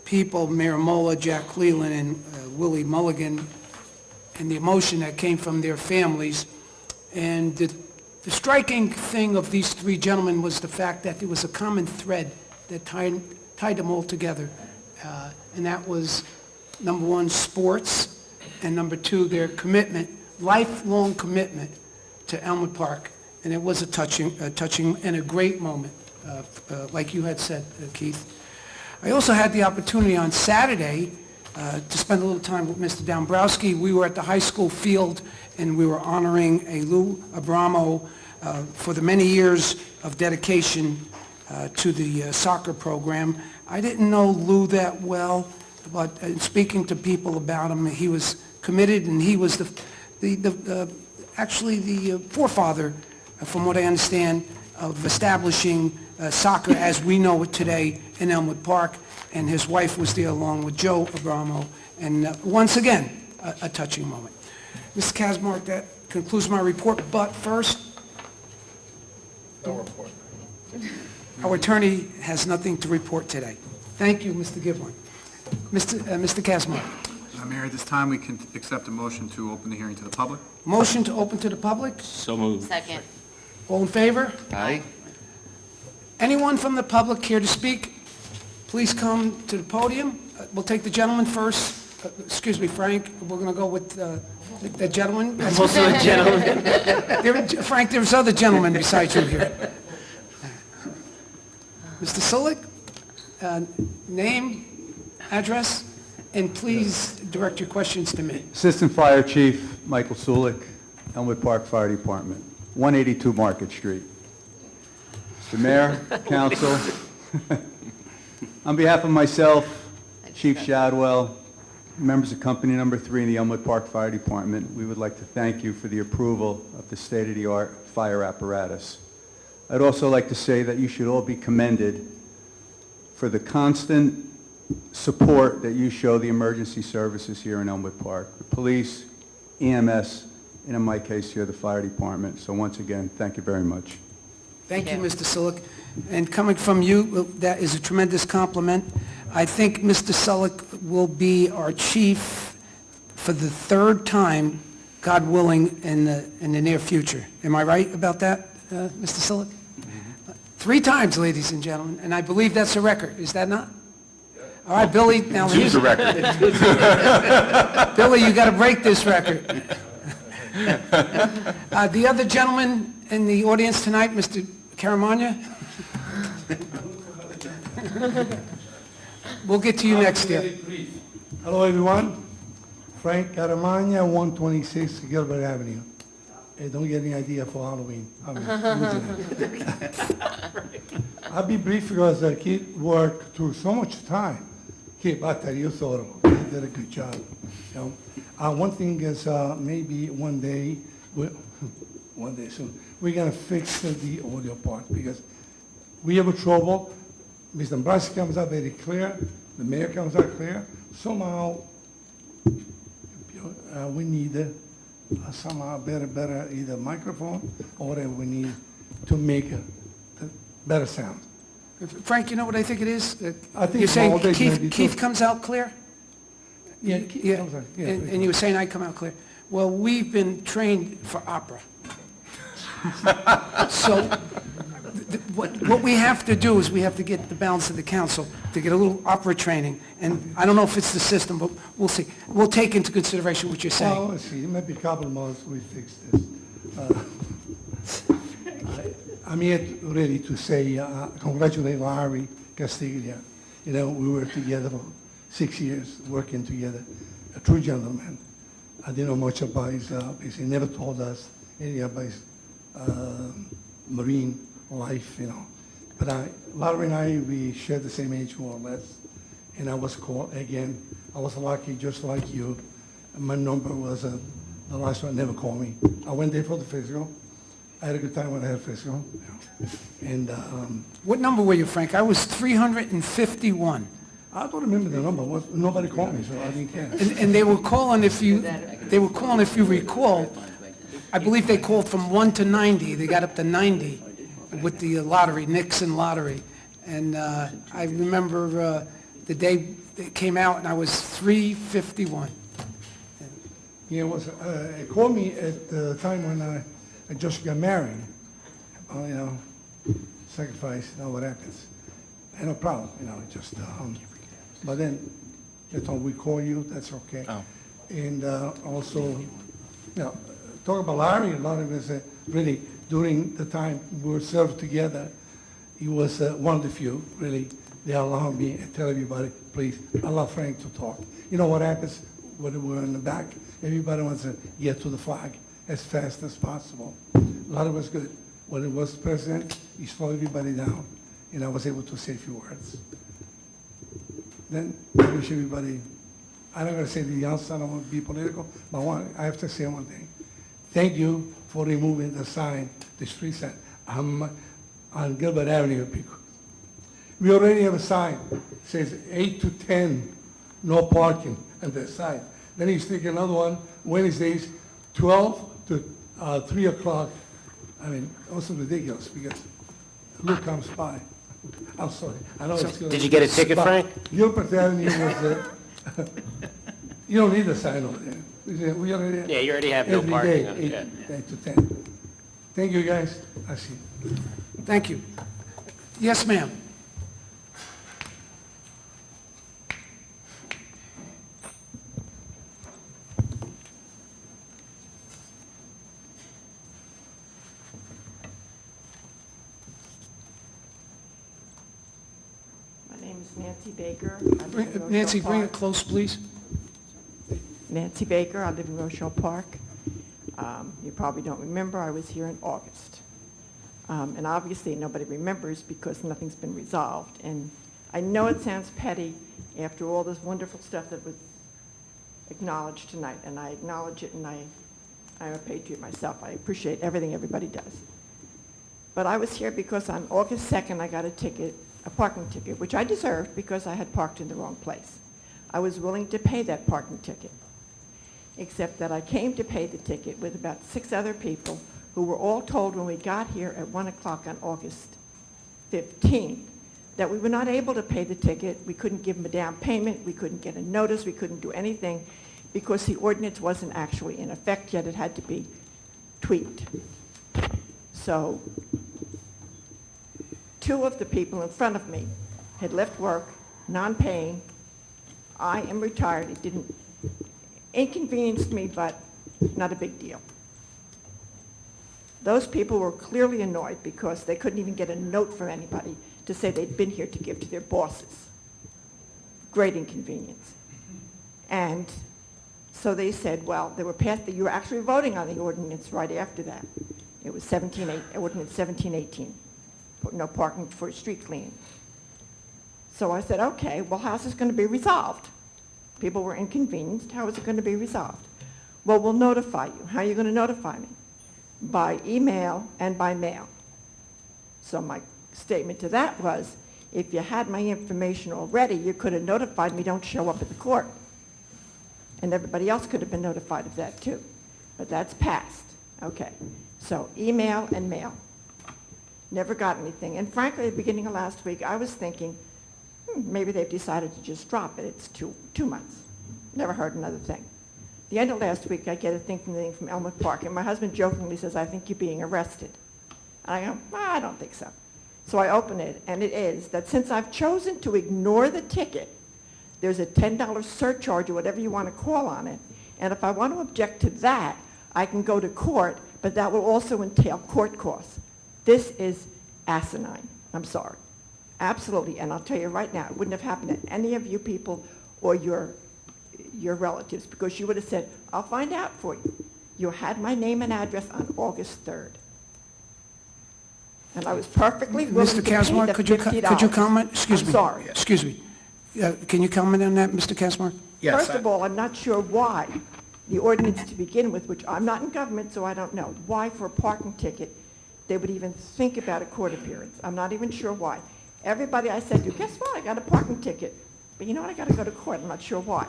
S4: people, Mayor Mola, Jack Cleland, and Willie Mulligan, and the emotion that came from their families. And the striking thing of these 3 gentlemen was the fact that there was a common thread that tied them all together. And that was, number 1, sports, and number 2, their commitment, lifelong commitment to Elmwood Park. And it was a touching and a great moment, like you had said, Keith. I also had the opportunity on Saturday to spend a little time with Mr. Dombrowski. We were at the high school field, and we were honoring Lou Abramo for the many years of dedication to the soccer program. I didn't know Lou that well, but in speaking to people about him, he was committed, and he was actually the forefather, from what I understand, of establishing soccer as we know it today in Elmwood Park, and his wife was there along with Joe Abramo, and once again, a touching moment. Mr. Kazmark, that concludes my report, but first... No report. Our attorney has nothing to report today. Thank you, Mr. Giblin. Mr. Kazmark.
S1: Mayor, at this time, we can accept a motion to open the hearing to the public.
S4: Motion to open to the public?
S6: So moved.
S7: Second.
S4: All in favor?
S6: Aye.
S4: Anyone from the public care to speak? please come to the podium. We'll take the gentleman first. Excuse me, Frank, we're going to go with the gentleman.
S10: Also a gentleman.
S4: Frank, there's other gentlemen besides you here. Mr. Sulik, name, address, and please direct your questions to me.
S14: Assistant Fire Chief Michael Sulik, Elmwood Park Fire Department, 182 Market Street. Mr. Mayor, Council, on behalf of myself, Chief Shadwell, members of Company Number 3 in the Elmwood Park Fire Department, we would like to thank you for the approval of the state-of-the-art fire apparatus. I'd also like to say that you should all be commended for the constant support that you show the emergency services here in Elmwood Park, the police, EMS, and in my case here, the fire department. So once again, thank you very much.
S4: Thank you, Mr. Sulik. And coming from you, that is a tremendous compliment. I think Mr. Sulik will be our chief for the third time, God willing, in the near future. Am I right about that, Mr. Sulik? 3 times, ladies and gentlemen, and I believe that's a record. Is that not? All right, Billy, now here's
S6: the record.
S4: Billy, you got to break this record. The other gentleman in the audience tonight, Mr. Caramagna. We'll get to you next year.
S2: Hello, everyone. Frank Caramagna, 126 Gilbert Avenue. Hey, don't get any idea for Halloween. I'll be brief because the kid worked through so much time. Kid, I tell you, thorough. He did a good job. You know? One thing is maybe one day soon, we're going to fix the audio part because we have a trouble. Mr. Dombrowski comes out very clear. The mayor comes out clear. Somehow, we need somehow better either microphone or whatever we need to make a better sound.
S4: Frank, you know what I think it is?
S2: I think
S4: You're saying
S2: Maldives maybe
S4: Keith
S2: too.
S4: comes out clear?
S2: Yeah, Keith comes out, yeah, pretty
S4: And you were saying I come out clear. Well, we've been trained for opera. So what we have to do is we have to get the balance of the council to get a little opera training. And I don't know if it's the system, but we'll see. We'll take into consideration what you're saying.
S2: Well, let's see, maybe a couple of months we fix this. I'm here really to say congratulate Larry Castiglia. You know, we were together for 6 years, working together. A true gentleman. I didn't know much about his, he never told us anything about his marine life, you know. But Larry and I, we shared the same age more or less. And I was called again. I was lucky, just like you. My number was the last one, never called me. I went there for the physical. I had a good time when I had physical. And
S4: What number were you, Frank? I was 351.
S2: I don't remember the number. Nobody called me, so I didn't care.
S4: And they were calling, if you recall, I believe they called from 1 to 90. They got up to 90 with the lottery, Nixon lottery. And I remember the day it came out, and I was 351.
S2: Yeah, it called me at the time when I just got married. You know, sacrifice, you know what happens. And no problem, you know, just, but then they told we call you, that's okay.
S6: Oh.
S2: And also, you know, talk about Larry, Larry was really, during the time we were served together, he was one of the few, really, they allowed me to tell everybody, please, allow Frank to talk. You know what happens when we're in the back? Everybody wants to get to the flag as fast as possible. Larry was good. When he was president, he slowed everybody down, and I was able to say a few words. Then I wish everybody, I'm not going to say the outside, I don't want to be political, but I have to say one thing. Thank you for removing the sign, the street sign, on Gilbert Avenue. We already have a sign, says 8 to 10, no parking on that side. Then you stick another one, Wednesdays, 12 to 3 o'clock. I mean, also ridiculous because look comes by. I'm sorry. I know it's
S10: Did you get a ticket,
S2: but
S10: Frank?
S2: Gilbert Avenue was, you don't need a sign over there. We already.
S10: Yeah, you already have no
S2: every
S10: parking
S2: day,
S10: on it,
S2: 8 to 10. Thank you, guys. I see.
S4: Thank you. Yes, ma'am.
S15: Nancy Baker. I live in Rochelle
S4: Nancy, bring it
S15: Park.
S4: close, please.
S15: Nancy Baker, I live in Rochelle Park. You probably don't remember, I was here in August. And obviously, nobody remembers because nothing's been resolved. And I know it sounds petty after all this wonderful stuff that was acknowledged tonight, and I acknowledge it, and I'm a patriot myself. I appreciate everything everybody does. But I was here because on August 2nd, I got a parking ticket, which I deserved because I had parked in the wrong place. I was willing to pay that parking ticket, except that I came to pay the ticket with about 6 other people who were all told when we got here at 1 o'clock on August 15th that we were not able to pay the ticket. We couldn't give them a down payment. We couldn't get a notice. We couldn't do anything because the ordinance wasn't actually in effect yet. It had to be tweaked. So 2 of the people in front of me had left work, non-paying. I am retired. It didn't inconvenience me, but not a big deal. Those people were clearly annoyed because they couldn't even get a note from anybody to say they'd been here to give to their bosses. Great inconvenience. And so they said, well, they were passed, you were actually voting on the ordinance right after that. It was ordinance 1718, no parking for street cleaning. So I said, okay, well, how's this going to be resolved? People were inconvenienced. How is it going to be resolved? Well, we'll notify you. How are you going to notify me? By email and by mail. So my statement to that was, if you had my information already, you could have notified me, don't show up at the court. And everybody else could have been notified of that too. But that's passed. Okay. So email and mail. Never got anything. And frankly, at the beginning of last week, I was thinking, maybe they've decided to just drop it. It's 2 months. Never heard another thing. The end of last week, I get a thing from Elmwood Park, and my husband jokingly says, I think you're being arrested. And I go, well, I don't think so. So I open it, and it is that since I've chosen to ignore the ticket, there's a $10 surcharge or whatever you want to call on it, and if I want to object to that, I can go to court, but that will also entail court costs. This is asinine. I'm sorry. Absolutely, and I'll tell you right now, it wouldn't have happened to any of you people or your relatives, because you would have said, I'll find out for you. You had my name and address on August 3rd. And I was perfectly willing
S4: Mr.
S15: to pay the
S4: Kasmar, could you
S15: $50.
S4: comment? Excuse me.
S15: I'm sorry.
S4: Excuse me. Can you comment on that, Mr. Kasmar?
S1: Yes.
S15: First of all, I'm not sure why the ordinance to begin with, which I'm not in government, so I don't know, why for a parking ticket they would even think about a court appearance. I'm not even sure why. Everybody I said to, guess what? I got a parking ticket. But you know what? I got to go to court. I'm not sure why.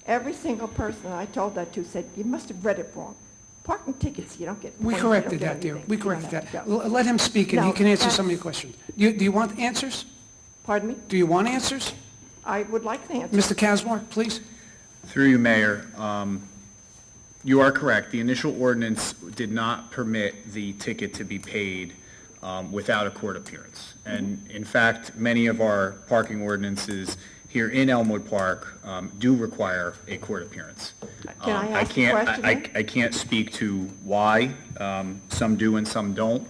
S15: Every single person I told that to said, you must have read it wrong. Parking tickets, you don't get
S4: We
S15: points, you
S4: corrected
S15: don't get
S4: that, dear.
S15: anything.
S4: We
S15: You don't
S4: corrected
S15: have
S4: that.
S15: to go.
S4: Let him speak, and he
S15: No,
S4: can answer some of
S15: that's-
S4: your questions. Do you want answers?
S15: Pardon me?
S4: Do you want answers?
S15: I would like the answer.
S4: Mr. Kasmar, please.
S1: Through you, Mayor, you are correct. The initial ordinance did not permit the ticket to be paid without a court appearance. And in fact, many of our parking ordinances here in Elmwood Park do require a court appearance.
S15: Can I ask a question then?
S1: I can't speak to why some do and some don't,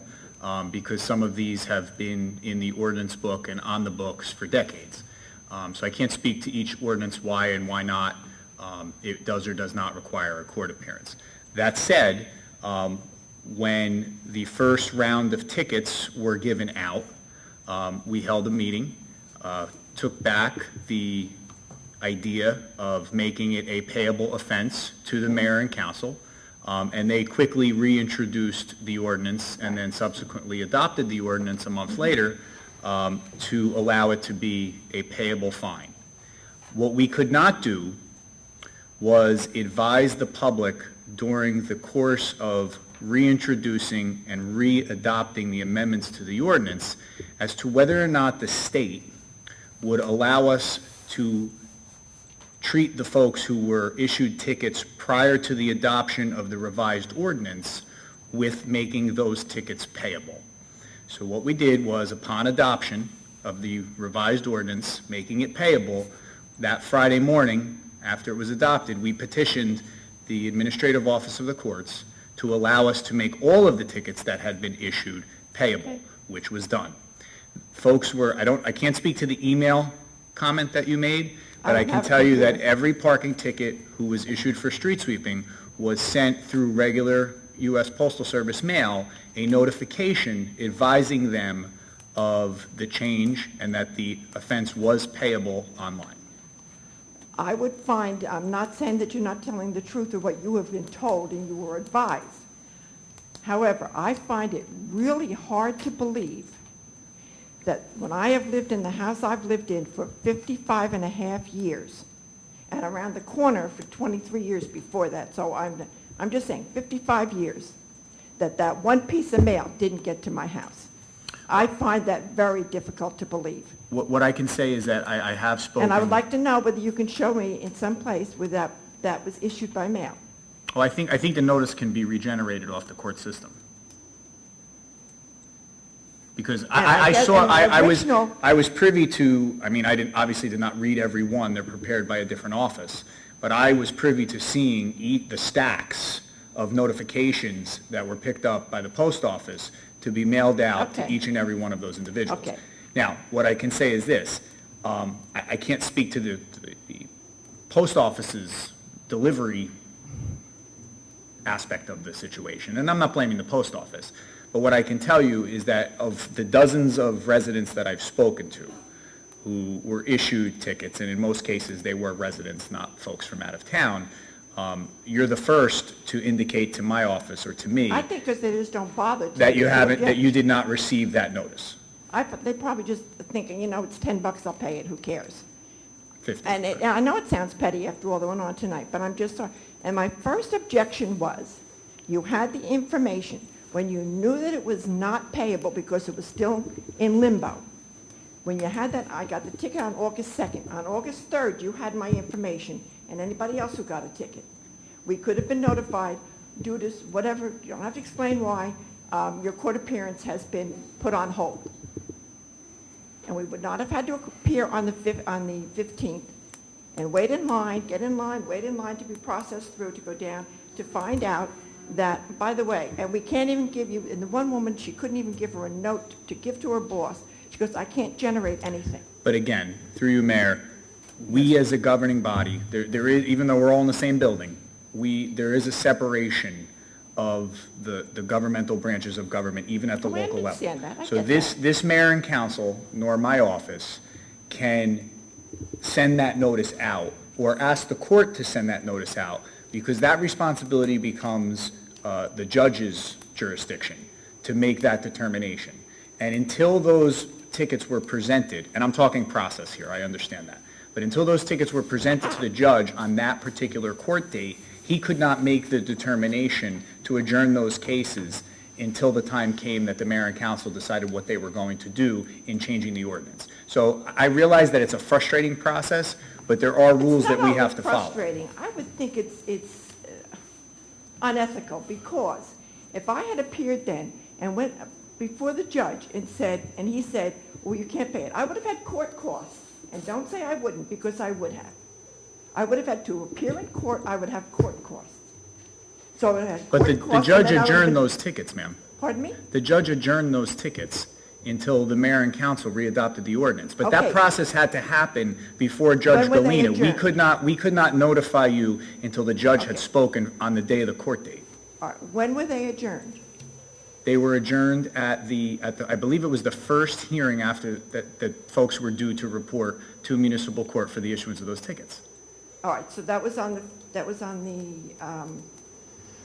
S1: because some of these have been in the ordinance book and on the books for decades. So I can't speak to each ordinance why and why not it does or does not require a court appearance. That said, when the first round of tickets were given out, we held a meeting, took back the idea of making it a payable offense to the mayor and council, and they quickly reintroduced the ordinance and then subsequently adopted the ordinance a month later to allow it to be a payable fine. What we could not do was advise the public during the course of reintroducing and re-adopting the amendments to the ordinance as to whether or not the state would allow us to treat the folks who were issued tickets prior to the adoption of the revised ordinance with making those tickets payable. So what we did was, upon adoption of the revised ordinance, making it payable, that Friday morning, after it was adopted, we petitioned the Administrative Office of the Courts to allow us to make all of the tickets that had been issued payable, which was done. Folks were, I can't speak to the email comment that you made,
S15: I
S1: but I
S15: don't
S1: can
S15: have a
S1: tell you that
S15: computer.
S1: every parking ticket who was issued for street sweeping was sent through regular U.S. Postal Service mail, a notification advising them of the change and that the offense was payable online.
S15: I would find, I'm not saying that you're not telling the truth of what you have been told and you were advised. However, I find it really hard to believe that when I have lived in the house I've lived in for 55 and a half years, and around the corner for 23 years before that, so I'm just saying 55 years, that one piece of mail didn't get to my house. I find that very difficult to believe.
S1: What I can say is that I have spoken...
S15: And I would like to know whether you can show me in some place where that was issued by mail.
S1: Well, I think the notice can be regenerated off the court system. Because I
S15: guess
S1: saw,
S15: in the
S1: I was privy to, I mean, obviously did not read every one, they're prepared by a different office, but I was privy to seeing the stacks of notifications that were picked up by the post office to be mailed out to
S15: Okay.
S1: each and every one of those individuals.
S15: Okay.
S1: Now, what I can say is this, I can't speak to the post office's delivery aspect of the situation, and I'm not blaming the post office, but what I can tell you is that of the dozens of residents that I've spoken to who were issued tickets, and in most cases they were residents, not folks from out of town, you're the first to indicate to my office or to me
S15: I think because they just don't bother. to
S1: that you
S15: do it
S1: haven't,
S15: yet.
S1: that you did not receive that notice.
S15: They probably just thinking, it's $10, I'll pay it, who cares?
S1: 50.
S15: And I know it sounds petty after all that went on tonight, but I'm just sorry. And my first objection was, you had the information when you knew that it was not payable because it was still in limbo. When you had that, I got the ticket on August 2nd. On August 3rd, you had my information, and anybody else who got a ticket. We could have been notified due to whatever, you don't have to explain why, your court appearance has been put on hold. And we would not have had to appear on the 15th and wait in line, get in line, wait in line to be processed through, to go down, to find out that, by the way, and we can't even give you, and the one woman, she couldn't even give her a note to give to her boss. She goes, I can't generate anything.
S1: But again, through you, Mayor, we as a governing body, there is, even though we're all in the same building, there is a separation of the governmental branches of government, even at the
S15: Oh, I
S1: local level.
S15: understand that. I
S1: So
S15: get
S1: this mayor and council, nor my office, can send that notice out or ask the court to send that notice out, because that responsibility becomes the judge's jurisdiction to make that determination. And until those tickets were presented, and I'm talking process here, I understand that, but until those tickets were presented to the judge on that particular court date, he could not make the determination to adjourn those cases until the time came that the mayor and council decided what they were going to do in changing the ordinance. So I realize that it's a frustrating process, but there are rules that we have to follow.
S15: It's not always frustrating. I would think it's unethical, because if I had appeared then and went before the judge and he said, well, you can't pay it, I would have had court costs. And don't say I wouldn't, because I would have. I would have had to appear in court, I would have court costs. So I would have had
S1: But
S15: court
S1: the
S15: costs, and
S1: judge
S15: then I would have
S1: adjourned
S15: been-
S1: those tickets, ma'am.
S15: Pardon me?
S1: The judge adjourned those tickets until the mayor and council readopted the ordinance. But that
S15: Okay.
S1: process had to happen before Judge
S15: When were they
S1: Galena.
S15: adjourned?
S1: We could not notify you until the judge had spoken on the day of the court date.
S15: All right, when were they adjourned?
S1: They were adjourned at the, I believe it was the first hearing after that folks were due to report to municipal court for the issuance of those tickets.
S15: All right, so that was on the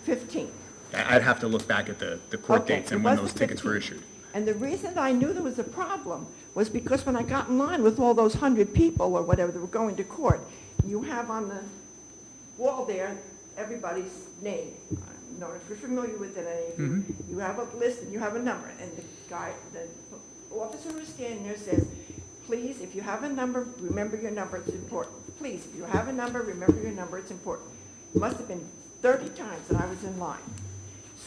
S15: 15th.
S1: I'd have to look back at the court
S15: Okay,
S1: dates
S15: it
S1: and when
S15: was
S1: those
S15: the
S1: tickets were
S15: 15th.
S1: issued.
S15: And the reason I knew there was a problem was because when I got in line with all those 100 people or whatever that were going to court, you have on the wall there everybody's name. I don't know if you're familiar with it, any of you. You have a list and you have a number, and the officer who's standing there says, please, if you have a number, remember your number, it's important. Please, if you have a number, remember your number, it's important. It must have been 30 times that I was in line.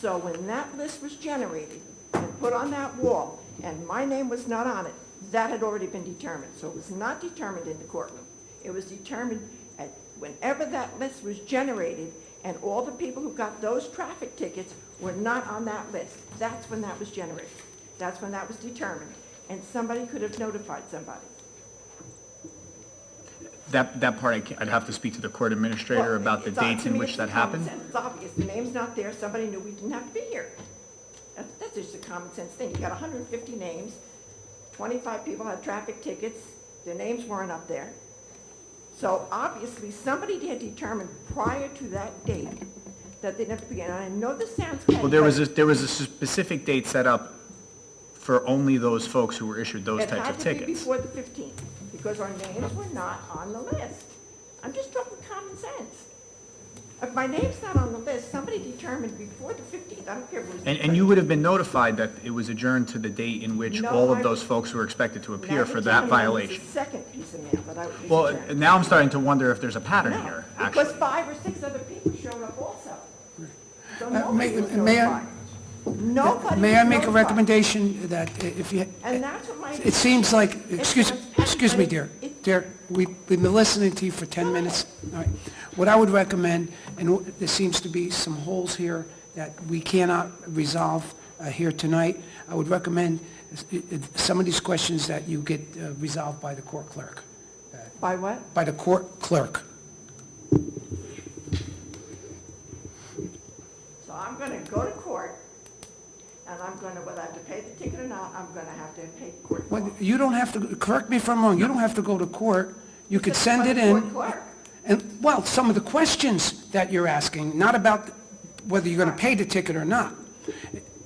S15: So when that list was generated and put on that wall, and my name was not on it, that had already been determined. So it was not determined in the courtroom. It was determined whenever that list was generated, and all the people who got those traffic tickets were not on that list. That's when that was generated. That's when that was determined. And somebody could have notified somebody.
S1: That part, I'd have to speak to the court administrator
S15: Well,
S1: about the
S15: it's-
S1: dates
S15: to
S1: in
S15: me,
S1: which
S15: it's
S1: that
S15: common
S1: happened.
S15: sense. It's obvious, the name's not there, somebody knew we didn't have to be here. That's just a common sense thing. You got 150 names, 25 people had traffic tickets, their names weren't up there. So obviously, somebody had determined prior to that date that they'd have to be, and I know this sounds petty,
S1: Well, there was
S15: but
S1: there was a specific date set up for only those folks who were issued those
S15: it
S1: types
S15: had
S1: of
S15: to be
S1: tickets.
S15: before the 15th, because our names were not on the list. I'm just talking common sense. If my name's not on the list, somebody determined before the 15th, I don't care if it was...
S1: And you would have been notified that it was adjourned to the date in which
S15: No,
S1: all of
S15: I-
S1: those folks were expected to
S15: Now
S1: appear
S15: you're
S1: for that
S15: telling me it was
S1: violation.
S15: the second piece of mail that I was
S1: Well,
S15: returned.
S1: now I'm starting to wonder if there's a pattern
S15: No,
S1: here,
S15: because
S1: actually.
S15: 5 or 6 other people showed up also. So
S4: May-
S15: nobody was
S4: may I-
S15: notified. Nobody
S4: May I
S15: was
S4: make a
S15: notified.
S4: recommendation that if you,
S15: And that's what my...
S4: it seems like,
S15: It
S4: excuse
S15: sounds petty,
S4: me,
S15: but
S4: dear.
S15: it-
S4: Dear, we've been listening to you for 10 minutes. All right. What I would recommend, and there seems to be some holes here that we cannot resolve here tonight, I would recommend some of these questions that you get resolved by the court clerk.
S15: By what?
S4: By the court clerk.
S15: So I'm going to go to court, and I'm going to, whether I have to pay the ticket or not, I'm going to have to pay court
S4: Well,
S15: costs.
S4: you don't have to, correct me if I'm wrong, you don't have to go to court. You could
S15: Just
S4: send
S15: by
S4: it
S15: the
S4: in.
S15: court clerk.
S4: And, well, some of the questions that you're asking, not about whether you're going to pay the ticket or not.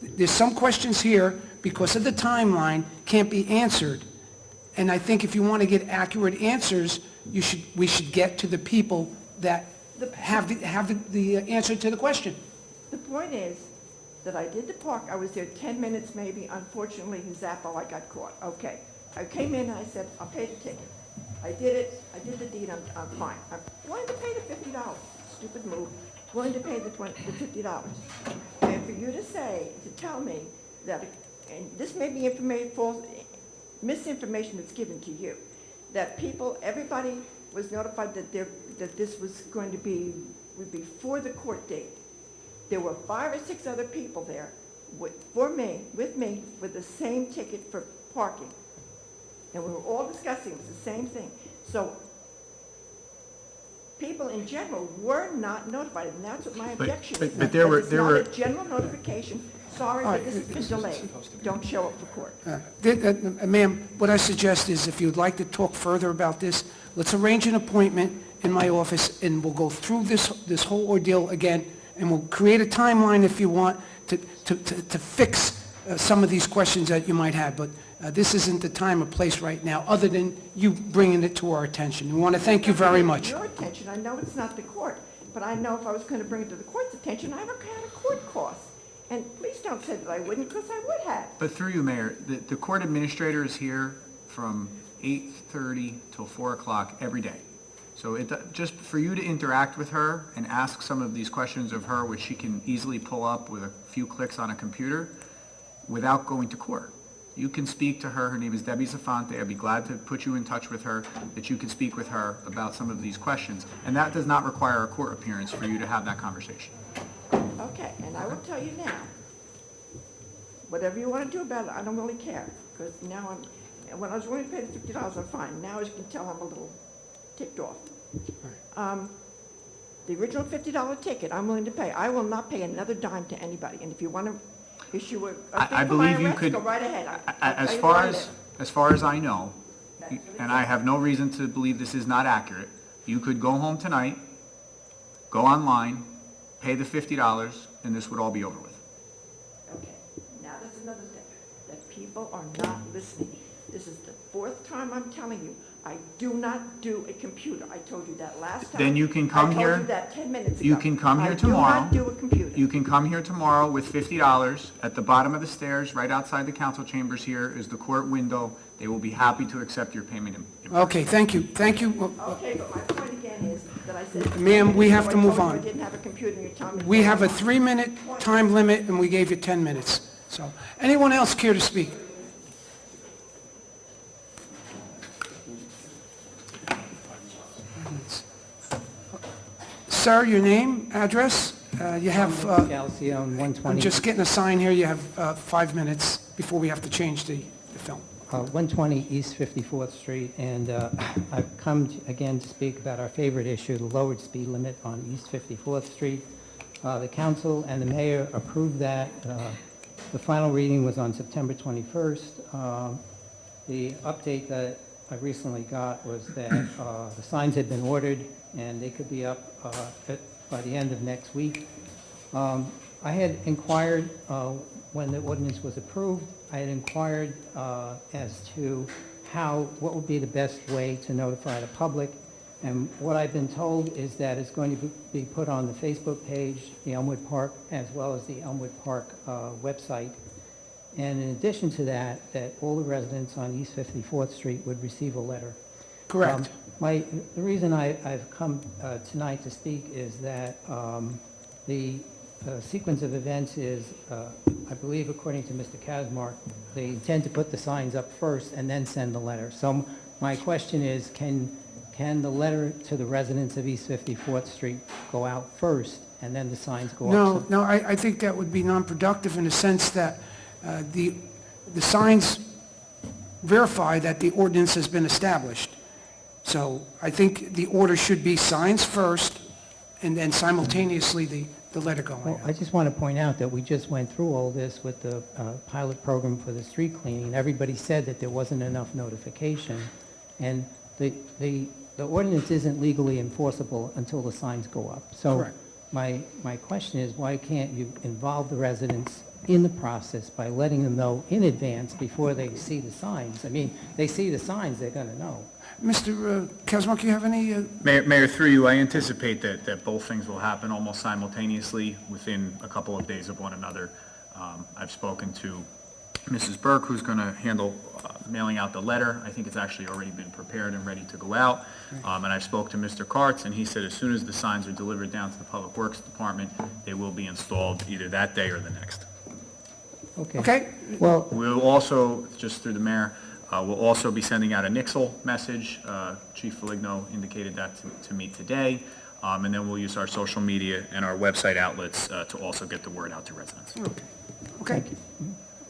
S4: There's some questions here, because of the timeline, can't be answered. And I think if you want to get accurate answers, we should get to the people that have the answer to the question.
S15: The point is that I did the park, I was there 10 minutes maybe, unfortunately, in Zappo, I got caught. Okay. I came in and I said, I'll pay the ticket. I did it, I did the deed, I'm fine. I'm willing to pay the $50, stupid move, willing to pay the $50. And for you to say, to tell me that, and this may be misinformation that's given to you, that people, everybody was notified that this was going to be before the court date. There were 5 or 6 other people there with me, with the same ticket for parking. And we were all discussing, it was the same thing. So people in general were not notified, and that's what my objection is.
S1: but there were-
S15: That
S1: there were-
S15: It's not a general notification, sorry, but this has been delayed. Don't show up for court.
S4: Ma'am, what I suggest is if you'd like to talk further about this, let's arrange an appointment in my office, and we'll go through this whole ordeal again, and we'll create a timeline if you want to fix some of these questions that you might have. But this isn't the time or place right now, other than you bringing it to our attention. We want to thank you very much.
S15: Your attention, I know it's not the court, but I know if I was going to bring it to the court's attention, I would have had a court cost. And please don't say that I wouldn't, because I would have.
S1: But through you, Mayor, the court administrator is here from 8:30 till 4 o'clock every day. So just for you to interact with her and ask some of these questions of her, which she can easily pull up with a few clicks on a computer without going to court. You can speak to her. Her name is Debbie Zafante. I'd be glad to put you in touch with her, that you can speak with her about some of these questions. And that does not require a court appearance for you to have that conversation.
S15: Okay, and I will tell you now, whatever you want to do about it, I don't really care, because now when I was willing to pay the $50, I'm fine. Now, as you can tell, I'm a little ticked off. The original $50 ticket, I'm willing to pay. I will not pay another dime to anybody, and if you want to issue a
S1: I
S15: thing for my
S1: believe you
S15: arrest,
S1: could,
S15: go right ahead.
S1: as far as I know, and I have no reason to believe this is not accurate, you could go home tonight, go online, pay the $50, and this would all be over with.
S15: Okay, now that's another thing, that people are not listening. This is the 4th time I'm telling you, I do not do a computer. I told you that last time.
S1: Then you can come
S15: I
S1: here.
S15: told you that 10 minutes ago.
S1: You can come here tomorrow.
S15: I do not do a computer.
S1: You can come here tomorrow with $50. At the bottom of the stairs, right outside the council chambers here, is the court window. They will be happy to accept your payment.
S4: Okay, thank you. Thank you.
S15: Okay, but my point again is that I said...
S4: Ma'am, we have to
S15: I told
S4: move
S15: you
S4: on.
S15: I didn't have a computer and you're telling me...
S4: We have a 3-minute time limit, and we gave you 10 minutes. So, anyone else care to speak? Sir, your name, address? You have,
S16: Calcium,
S4: I'm
S16: 120.
S4: just getting a sign here, you have 5 minutes before we have to change the film.
S16: 120 East 54th Street, and I've come again to speak about our favorite issue, the lowered speed limit on East 54th Street. The council and the mayor approved that. The final reading was on September 21st. The update that I recently got was that the signs had been ordered, and they could be up by the end of next week. I had inquired when the ordinance was approved. I had inquired as to what would be the best way to notify the public. And what I've been told is that it's going to be put on the Facebook page, the Elmwood Park, as well as the Elmwood Park website. And in addition to that, that all the residents on East 54th Street would receive a letter.
S4: Correct.
S16: The reason I've come tonight to speak is that the sequence of events is, I believe according to Mr. Kazmark, they intend to put the signs up first and then send the letter. So my question is, can the letter to the residents of East 54th Street go out first and then the signs go up?
S4: No, I think that would be non-productive in the sense that the signs verify that the ordinance has been established. So I think the order should be signs first and then simultaneously the letter going
S16: Well,
S4: out.
S16: I just want to point out that we just went through all this with the pilot program for the street cleaning. Everybody said that there wasn't enough notification, and the ordinance isn't legally enforceable until the signs go up. So
S4: Correct.
S16: my question is, why can't you involve the residents in the process by letting them know in advance before they see the signs? I mean, they see the signs, they're going to know.
S4: Mr. Kazmark, you have any?
S1: Mayor, through you, I anticipate that both things will happen almost simultaneously within a couple of days of one another. I've spoken to Mrs. Burke, who's going to handle mailing out the letter. I think it's actually already been prepared and ready to go out. And I spoke to Mr. Kartz, and he said as soon as the signs are delivered down to the Public Works Department, they will be installed either that day or the next.
S4: Okay.
S16: Well,
S1: We'll also, just through the mayor, we'll also be sending out a Nixle message. Chief Foligno indicated that to me today. And then we'll use our social media and our website outlets to also get the word out to residents.
S4: Okay.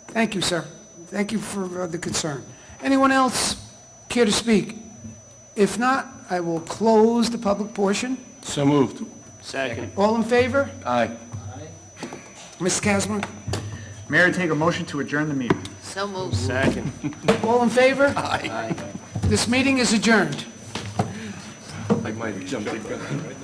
S4: Thank you, sir. Thank you for the concern. Anyone else care to speak? If not, I will close the public portion.
S6: So moved.
S10: Second.
S4: All in favor?
S6: Aye.
S4: Mr. Kazmark?
S1: Mayor, take a motion to adjourn the meeting.
S7: So moved.
S10: Second.
S4: All in favor? Aye. This meeting is adjourned.
S6: I might have jumped the gun.